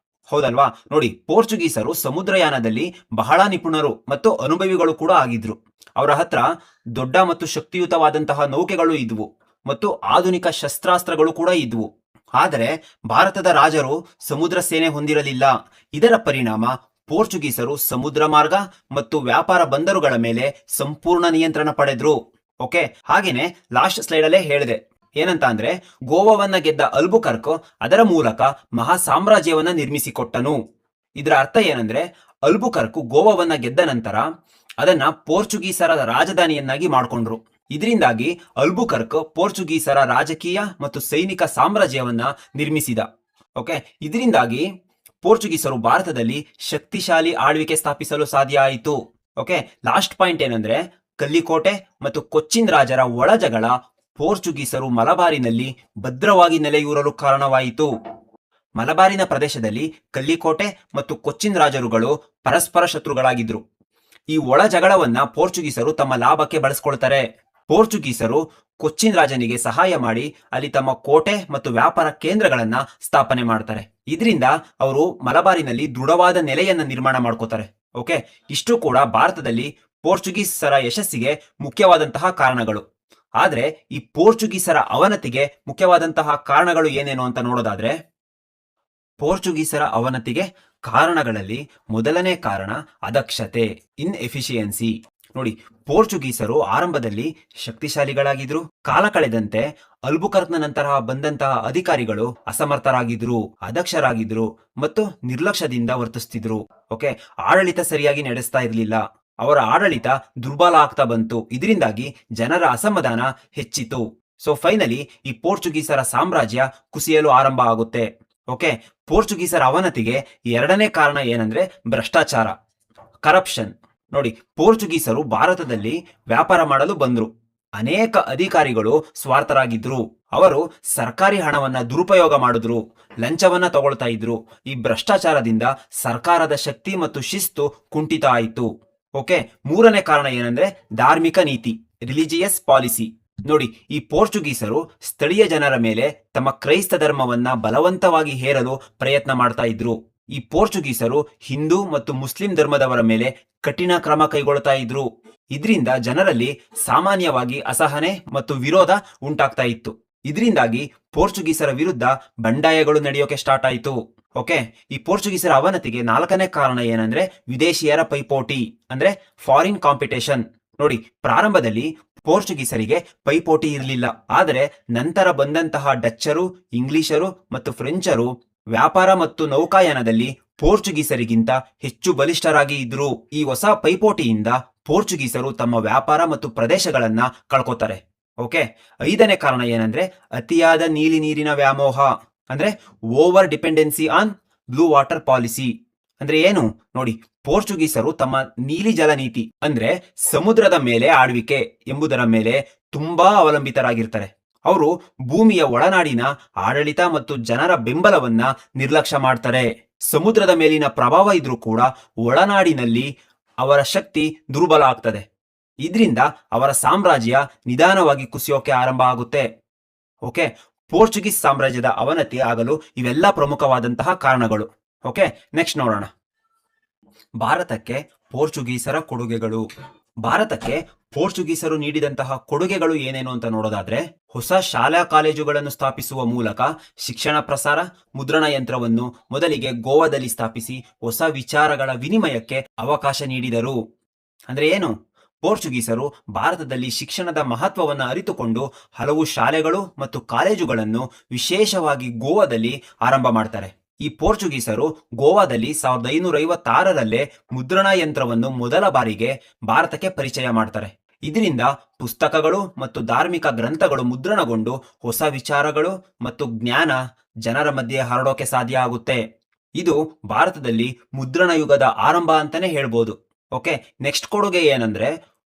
ಹೌದಲ್ವಾ? ನೋಡಿ, ಪೋರ್ಚುಗೀಸರು ಸಮುದ್ರಯಾನದಲ್ಲಿ ಬಹಳ ನಿಪುಣರು ಮತ್ತು ಅನುಭವಿಗಳು ಕೂಡ ಆಗಿದ್ರು. ಅವರ ಹತ್ರ ದೊಡ್ಡ ಮತ್ತು ಶಕ್ತಿಯುತವಾದಂತಹ ನೌಕೆಗಳು ಇದ್ವು ಮತ್ತು ಆಧುನಿಕ ಶಸ್ತ್ರಾಸ್ತ್ರಗಳು ಕೂಡ ಇದ್ವು. ಆದರೆ ಭಾರತದ ರಾಜರು ಸಮುದ್ರ ಸೇನೆ ಹೊಂದಿರಲಿಲ್ಲ. ಇದರ ಪರಿಣಾಮ ಪೋರ್ಚುಗೀಸರು ಸಮುದ್ರ ಮಾರ್ಗ ಮತ್ತು ವ್ಯಾಪಾರ ಬಂದರುಗಳ ಮೇಲೆ ಸಂಪೂರ್ಣ ನಿಯಂತ್ರಣ ಪಡೆದ್ರು. ಓಕೆ, ಹಾಗೇನೆ ಲಾಸ್ಟ್ ಸ್ಲೈಡ್ ಅಲ್ಲೇ ಹೇಳಿದೆ ಏನಂತ ಅಂದ್ರೆ, ಗೋವಾವನ್ನ ಗೆದ್ದ ಅಲ್ಬುಕರ್ಕ್ ಅದರ ಮೂಲಕ ಮಹಾ ಸಾಮ್ರಾಜ್ಯವನ್ನ ನಿರ್ಮಿಸಿಕೊಟ್ಟನು. ಇದರ ಅರ್ಥ ಏನಂದ್ರೆ, ಅಲ್ಬುಕರ್ಕ್ ಗೋವಾವನ್ನ ಗೆದ್ದ ನಂತರ ಅದನ್ನ ಪೋರ್ಚುಗೀಸರ ರಾಜಧಾನಿಯನ್ನಾಗಿ ಮಾಡಿಕೊಂಡ್ರು. ಇದರಿಂದಾಗಿ ಅಲ್ಬುಕರ್ಕ್ ಪೋರ್ಚುಗೀಸರ ರಾಜಕೀಯ ಮತ್ತು ಸೈನಿಕ ಸಾಮ್ರಾಜ್ಯವನ್ನ ನಿರ್ಮಿಸಿದ. ಓಕೆ, ಇದರಿಂದಾಗಿ ಪೋರ್ಚುಗೀಸರು ಭಾರತದಲ್ಲಿ ಶಕ್ತಿಶಾಲಿ ಆಳ್ವಿಕೆ ಸ್ಥಾಪಿಸಲು ಸಾಧ್ಯ ಆಯಿತು. ಓಕೆ, ಲಾಸ್ಟ್ ಪಾಯಿಂಟ್ ಏನಂದ್ರೆ, ಕಲ್ಲಿಕೋಟೆ ಮತ್ತು ಕೊಚ್ಚಿನ್ ರಾಜರ ಒಳಜಗಳ ಪೋರ್ಚುಗೀಸರು ಮಲಬಾರಿನಲ್ಲಿ ಭದ್ರವಾಗಿ ನೆಲೆಯೂರಲು ಕಾರಣವಾಯಿತು. ಮಲಬಾರಿನ ಪ್ರದೇಶದಲ್ಲಿ ಕಲ್ಲಿಕೋಟೆ ಮತ್ತು ಕೊಚ್ಚಿನ್ ರಾಜರುಗಳು ಪರಸ್ಪರ ಶತ್ರುಗಳಾಗಿದ್ರು. ಈ ಒಳ ಜಗಳವನ್ನ ಪೋರ್ಚುಗೀಸರು ತಮ್ಮ ಲಾಭಕ್ಕೆ ಬಳಸ್ಕೊಳ್ತಾರೆ. ಪೋರ್ಚುಗೀಸರು ಕೊಚ್ಚಿನ್ ರಾಜನಿಗೆ ಸಹಾಯ ಮಾಡಿ ಅಲ್ಲಿ ತಮ್ಮ ಕೋಟೆ ಮತ್ತು ವ್ಯಾಪಾರ ಕೇಂದ್ರಗಳನ್ನ ಸ್ಥಾಪನೆ ಮಾಡ್ತಾರೆ. ಇದರಿಂದ ಅವರು ಮಲಬಾರಿನಲ್ಲಿ ದೃಢವಾದ ನೆಲೆಯನ್ನ ನಿರ್ಮಾಣ ಮಾಡ್ಕೋತಾರೆ. ಓಕೆ, ಇಷ್ಟು ಕೂಡ ಭಾರತದಲ್ಲಿ ಪೋರ್ಚುಗೀಸರ ಯಶಸ್ಸಿಗೆ ಮುಖ್ಯವಾದಂತಹ ಕಾರಣಗಳು. ಆದ್ರೆ ಈ ಪೋರ್ಚುಗೀಸರ ಅವನತಿಗೆ ಮುಖ್ಯವಾದಂತಹ ಕಾರಣಗಳು ಏನೇನು ಅಂತ ನೋಡೋದಾದ್ರೆ, ಪೋರ್ಚುಗೀಸರ ಅವನತಿಗೆ ಕಾರಣಗಳಲ್ಲಿ ಮೊದಲನೇ ಕಾರಣ ಅದಕ್ಷತೆ, ಇನ್ಎಫಿಷಿಯನ್ಸಿ. ನೋಡಿ, ಪೋರ್ಚುಗೀಸರು ಆರಂಭದಲ್ಲಿ ಶಕ್ತಿಶಾಲಿಗಳಾಗಿದ್ರು. ಕಾಲ ಕಳೆದಂತೆ ಅಲ್ಬುಕರ್ಕ್ನ ನಂತರ ಬಂದಂತಹ ಅಧಿಕಾರಿಗಳು ಅಸಮರ್ಥರಾಗಿದ್ರು, ಅದಕ್ಷರಾಗಿದ್ರು ಮತ್ತು ನಿರ್ಲಕ್ಷ್ಯದಿಂದ ವರ್ತಿಸ್ತಿದ್ರು. ಓಕೆ, ಆಡಳಿತ ಸರಿಯಾಗಿ ನಡೆಸ್ತಾ ಇರಲಿಲ್ಲ. ಅವರ ಆಡಳಿತ ದುರ್ಬಲ ಆಗ್ತಾ ಬಂತು. ಇದರಿಂದಾಗಿ ಜನರ ಅಸಮಾಧಾನ ಹೆಚ್ಚಿತು. ಸೊ ಫೈನಲಿ ಈ ಪೋರ್ಚುಗೀಸರ ಸಾಮ್ರಾಜ್ಯ ಕುಸಿಯಲು ಆರಂಭ ಆಗುತ್ತೆ. ಓಕೆ, ಪೋರ್ಚುಗೀಸರ ಅವನತಿಗೆ ಎರಡನೇ ಕಾರಣ ಏನಂದ್ರೆ ಭ್ರಷ್ಟಾಚಾರ, ಕರಪ್ಷನ್. ನೋಡಿ, ಪೋರ್ಚುಗೀಸರು ಭಾರತದಲ್ಲಿ ವ್ಯಾಪಾರ ಮಾಡಲು ಬಂದ್ರು. ಅನೇಕ ಅಧಿಕಾರಿಗಳು ಸ್ವಾರ್ಥರಾಗಿದ್ರು. ಅವರು ಸರ್ಕಾರಿ ಹಣವನ್ನ ದುರುಪಯೋಗ ಮಾಡಿದ್ರು, ಲಂಚವನ್ನ ತಗೊಳ್ತಾ ಇದ್ರು. ಈ ಭ್ರಷ್ಟಾಚಾರದಿಂದ ಸರ್ಕಾರದ ಶಕ್ತಿ ಮತ್ತು ಶಿಸ್ತು ಕುಂಠಿತ ಆಯಿತು. ಓಕೆ, ಮೂರನೇ ಕಾರಣ ಏನಂದ್ರೆ ಧಾರ್ಮಿಕ ನೀತಿ, ರಿಲಿಜಿಯಸ್ ಪಾಲಿಸಿ. ನೋಡಿ, ಈ ಪೋರ್ಚುಗೀಸರು ಸ್ಥಳೀಯ ಜನರ ಮೇಲೆ ತಮ್ಮ ಕ್ರೈಸ್ತ ಧರ್ಮವನ್ನ ಬಲವಂತವಾಗಿ ಹೇರಲು ಪ್ರಯತ್ನ ಮಾಡ್ತಾ ಇದ್ರು. ಈ ಪೋರ್ಚುಗೀಸರು ಹಿಂದೂ ಮತ್ತು ಮುಸ್ಲಿಂ ಧರ್ಮದವರ ಮೇಲೆ ಕಠಿಣ ಕ್ರಮ ಕೈಗೊಳ್ತಾ ಇದ್ರು. ಇದರಿಂದ ಜನರಲ್ಲಿ ಸಾಮಾನ್ಯವಾಗಿ ಅಸಹನೆ ಮತ್ತು ವಿರೋಧ ಉಂಟಾಗ್ತಾ ಇತ್ತು. ಇದರಿಂದಾಗಿ ಪೋರ್ಚುಗೀಸರ ವಿರುದ್ಧ ಬಂಡಾಯಗಳು ನಡೆಯೋಕೆ ಸ್ಟಾರ್ಟ್ ಆಯಿತು. ಓಕೆ, ಈ ಪೋರ್ಚುಗೀಸರ ಅವನತಿಗೆ ನಾಲ್ಕನೇ ಕಾರಣ ಏನಂದ್ರೆ ವಿದೇಶಿಯರ ಪೈಪೋಟಿ, ಅಂದ್ರೆ ಫಾರಿನ್ ಕಾಂಪಿಟೇಷನ್. ನೋಡಿ, ಪ್ರಾರಂಭದಲ್ಲಿ ಪೋರ್ಚುಗೀಸರಿಗೆ ಪೈಪೋಟಿ ಇರಲಿಲ್ಲ. ಆದರೆ ನಂತರ ಬಂದಂತಹ ಡಚ್ಚರು, ಇಂಗ್ಲಿಷರು ಮತ್ತು ಫ್ರೆಂಚರು ವ್ಯಾಪಾರ ಮತ್ತು ನೌಕಾಯಾನದಲ್ಲಿ ಪೋರ್ಚುಗೀಸರಿಗಿಂತ ಹೆಚ್ಚು ಬಲಿಷ್ಠರಾಗಿ ಇದ್ರು. ಈ ಹೊಸ ಪೈಪೋಟಿಯಿಂದ ಪೋರ್ಚುಗೀಸರು ತಮ್ಮ ವ್ಯಾಪಾರ ಮತ್ತು ಪ್ರದೇಶಗಳನ್ನ ಕಳ್ಕೊತಾರೆ. ಓಕೆ. 5ನೇ ಕಾರಣ ಏನಂದ್ರೆ ಅತಿಯಾದ ನೀಲಿ ನೀರಿನ ವ್ಯಾಮೋಹ, ಅಂದ್ರೆ over dependency on blue water policy. ಅಂದ್ರೆ ಏನು ನೋಡಿ, ಪೋರ್ಚುಗೀಸರು ತಮ್ಮ ನೀಲಿ ಜಲ ನೀತಿ ಅಂದ್ರೆ ಸಮುದ್ರದ ಮೇಲೆ ಆಳ್ವಿಕೆ ಎಂಬುದರ ಮೇಲೆ ತುಂಬಾ ಅವಲಂಬಿತರಾಗಿರ್ತಾರೆ. ಅವರು ಭೂಮಿಯ ಒಳನಾಡಿನ ಆಡಳಿತ ಮತ್ತು ಜನರ ಬೆಂಬಲವನ್ನ ನಿರ್ಲಕ್ಷ್ಯ ಮಾಡ್ತಾರೆ. ಸಮುದ್ರದ ಮೇಲಿನ ಪ್ರಭಾವ ಇದ್ರೂ ಕೂಡ ಒಳನಾಡಿನಲ್ಲಿ ಅವರ ಶಕ್ತಿ ದುರ್ಬಲ ಆಗ್ತದೆ. ಇದರಿಂದ ಅವರ ಸಾಮ್ರಾಜ್ಯ ನಿಧಾನವಾಗಿ ಕುಸಿಯೋಕೆ ಆರಂಭ ಆಗುತ್ತೆ. ಓಕೆ. ಪೋರ್ಚುಗೀಸ್ ಸಾಮ್ರಾಜ್ಯದ ಅವನತಿ ಆಗಲು ಇವೆಲ್ಲ ಪ್ರಮುಖವಾದಂತಹ ಕಾರಣಗಳು. ಓಕೆ, ನೆಕ್ಸ್ಟ್ ನೋಡೋಣ. ಭಾರತಕ್ಕೆ ಪೋರ್ಚುಗೀಸರ ಕೊಡುಗೆಗಳು. ಭಾರತಕ್ಕೆ ಪೋರ್ಚುಗೀಸರು ನೀಡಿದಂತಹ ಕೊಡುಗೆಗಳು ಏನೇನು ಅಂತ ನೋಡೋದಾದ್ರೆ, ಹೊಸ ಶಾಲಾ ಕಾಲೇಜುಗಳನ್ನು ಸ್ಥಾಪಿಸುವ ಮೂಲಕ ಶಿಕ್ಷಣ ಪ್ರಸಾರ, ಮುದ್ರಣ ಯಂತ್ರವನ್ನು ಮೊದಲಿಗೆ ಗೋವಾದಲ್ಲಿ ಸ್ಥಾಪಿಸಿ ಹೊಸ ವಿಚಾರಗಳ ವಿನಿಮಯಕ್ಕೆ ಅವಕಾಶ ನೀಡಿದರು. ಅಂದ್ರೆ ಏನು, ಪೋರ್ಚುಗೀಸರು ಭಾರತದಲ್ಲಿ ಶಿಕ್ಷಣದ ಮಹತ್ವವನ್ನು ಅರಿತುಕೊಂಡು ಹಲವು ಶಾಲೆಗಳು ಮತ್ತು ಕಾಲೇಜುಗಳನ್ನು ವಿಶೇಷವಾಗಿ ಗೋವಾದಲ್ಲಿ ಆರಂಭ ಮಾಡ್ತಾರೆ. ಈ ಪೋರ್ಚುಗೀಸರು ಗೋವಾದಲ್ಲಿ 1556ರಲ್ಲೇ ಮುದ್ರಣ ಯಂತ್ರವನ್ನು ಮೊದಲ ಬಾರಿಗೆ ಭಾರತಕ್ಕೆ ಪರಿಚಯ ಮಾಡ್ತಾರೆ. ಇದರಿಂದ ಪುಸ್ತಕಗಳು ಮತ್ತು ಧಾರ್ಮಿಕ ಗ್ರಂಥಗಳು ಮುದ್ರಣಗೊಂಡು ಹೊಸ ವಿಚಾರಗಳು ಮತ್ತು ಜ್ಞಾನ ಜನರ ಮಧ್ಯೆ ಹರಡೋಕೆ ಸಾಧ್ಯ ಆಗುತ್ತೆ. ಇದು ಭಾರತದಲ್ಲಿ ಮುದ್ರಣ ಯುಗದ ಆರಂಭ ಅಂತಾನೆ ಹೇಳ್ಬೋದು. ಓಕೆ, ನೆಕ್ಸ್ಟ್ ಕೊಡುಗೆ ಏನಂದ್ರೆ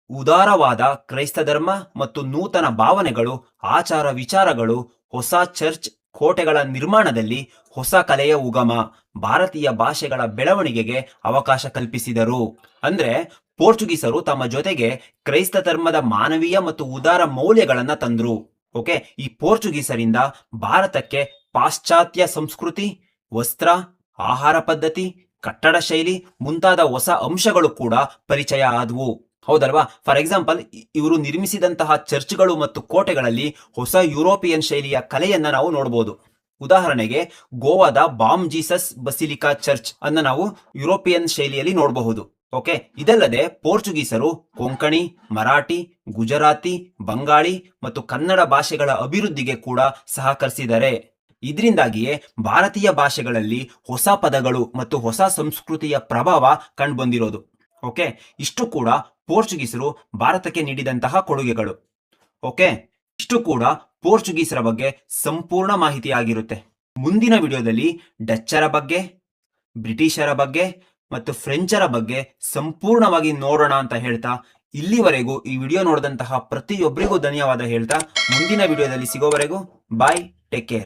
ಉದಾರವಾದ ಕ್ರೈಸ್ತ ಧರ್ಮ ಮತ್ತು ನೂತನ ಭಾವನೆಗಳು, ಆಚಾರ ವಿಚಾರಗಳು, ಹೊಸ ಚರ್ಚ್, ಕೋಟೆಗಳ ನಿರ್ಮಾಣದಲ್ಲಿ ಹೊಸ ಕಲೆಯ ಉಗಮ, ಭಾರತೀಯ ಭಾಷೆಗಳ ಬೆಳವಣಿಗೆಗೆ ಅವಕಾಶ ಕಲ್ಪಿಸಿದರು. ಅಂದ್ರೆ ಪೋರ್ಚುಗೀಸರು ತಮ್ಮ ಜೊತೆಗೆ ಕ್ರೈಸ್ತ ಧರ್ಮದ ಮಾನವೀಯ ಮತ್ತು ಉದಾರ ಮೌಲ್ಯಗಳನ್ನ ತಂದ್ರು. ಓಕೆ, ಈ ಪೋರ್ಚುಗೀಸರಿಂದ ಭಾರತಕ್ಕೆ ಪಾಶ್ಚಾತ್ಯ ಸಂಸ್ಕೃತಿ, ವಸ್ತ್ರ, ಆಹಾರ ಪದ್ಧತಿ, ಕಟ್ಟಡ ಶೈಲಿ ಮುಂತಾದ ಹೊಸ ಅಂಶಗಳು ಕೂಡ ಪರಿಚಯ ಆದವು. ಹೌದಲ್ವಾ? ಫಾರ್ ಎಕ್ಸಾಂಪಲ್, ಇವರು ನಿರ್ಮಿಸಿದಂತಹ ಚರ್ಚ್ಗಳು ಮತ್ತು ಕೋಟೆಗಳಲ್ಲಿ ಹೊಸ ಯುರೋಪಿಯನ್ ಶೈಲಿಯ ಕಲೆಯನ್ನ ನಾವು ನೋಡಬಹುದು. ಉದಾಹರಣೆಗೆ ಗೋವಾದ ಬಾಮ್ ಜೀಸಸ್ ಬಸಿಲಿಕಾ ಚರ್ಚ್ ಅನ್ನ ನಾವು ಯುರೋಪಿಯನ್ ಶೈಲಿಯಲ್ಲಿ ನೋಡಬಹುದು. ಓಕೆ, ಇದಲ್ಲದೆ ಪೋರ್ಚುಗೀಸರು ಕೊಂಕಣಿ, ಮರಾಠಿ, ಗುಜರಾತಿ, ಬಂಗಾಳಿ ಮತ್ತು ಕನ್ನಡ ಭಾಷೆಗಳ ಅಭಿವೃದ್ಧಿಗೆ ಕೂಡ ಸಹಕರಿಸಿದ್ದಾರೆ. ಇದರಿಂದಾಗಿಯೇ ಭಾರತೀಯ ಭಾಷೆಗಳಲ್ಲಿ ಹೊಸ ಪದಗಳು ಮತ್ತು ಹೊಸ ಸಂಸ್ಕೃತಿಯ ಪ್ರಭಾವ ಕಂಡುಬಂದಿರೋದು. ಓಕೆ, ಇಷ್ಟು ಕೂಡ ಪೋರ್ಚುಗೀಸರು ಭಾರತಕ್ಕೆ ನೀಡಿದಂತಹ ಕೊಡುಗೆಗಳು. ಓಕೆ, ಇಷ್ಟು ಕೂಡ ಪೋರ್ಚುಗೀಸರ ಬಗ್ಗೆ ಸಂಪೂರ್ಣ ಮಾಹಿತಿ ಆಗಿರುತ್ತೆ. ಮುಂದಿನ ವಿಡಿಯೋದಲ್ಲಿ ಡಚ್ಚರ ಬಗ್ಗೆ, ಬ್ರಿಟಿಷರ ಬಗ್ಗೆ ಮತ್ತು ಫ್ರೆಂಚರ ಬಗ್ಗೆ ಸಂಪೂರ್ಣವಾಗಿ ನೋಡೋಣ ಅಂತ ಹೇಳ್ತಾ, ಇಲ್ಲಿವರೆಗೂ ಈ ವಿಡಿಯೋ ನೋಡಿದಂತಹ ಪ್ರತಿಯೊಬ್ಬರಿಗೂ ಧನ್ಯವಾದ ಹೇಳ್ತಾ, ಮುಂದಿನ ವಿಡಿಯೋದಲ್ಲಿ ಸಿಗೋವರೆಗೂ ಬಾಯ್, ಟೇಕ್ ಕೇರ್.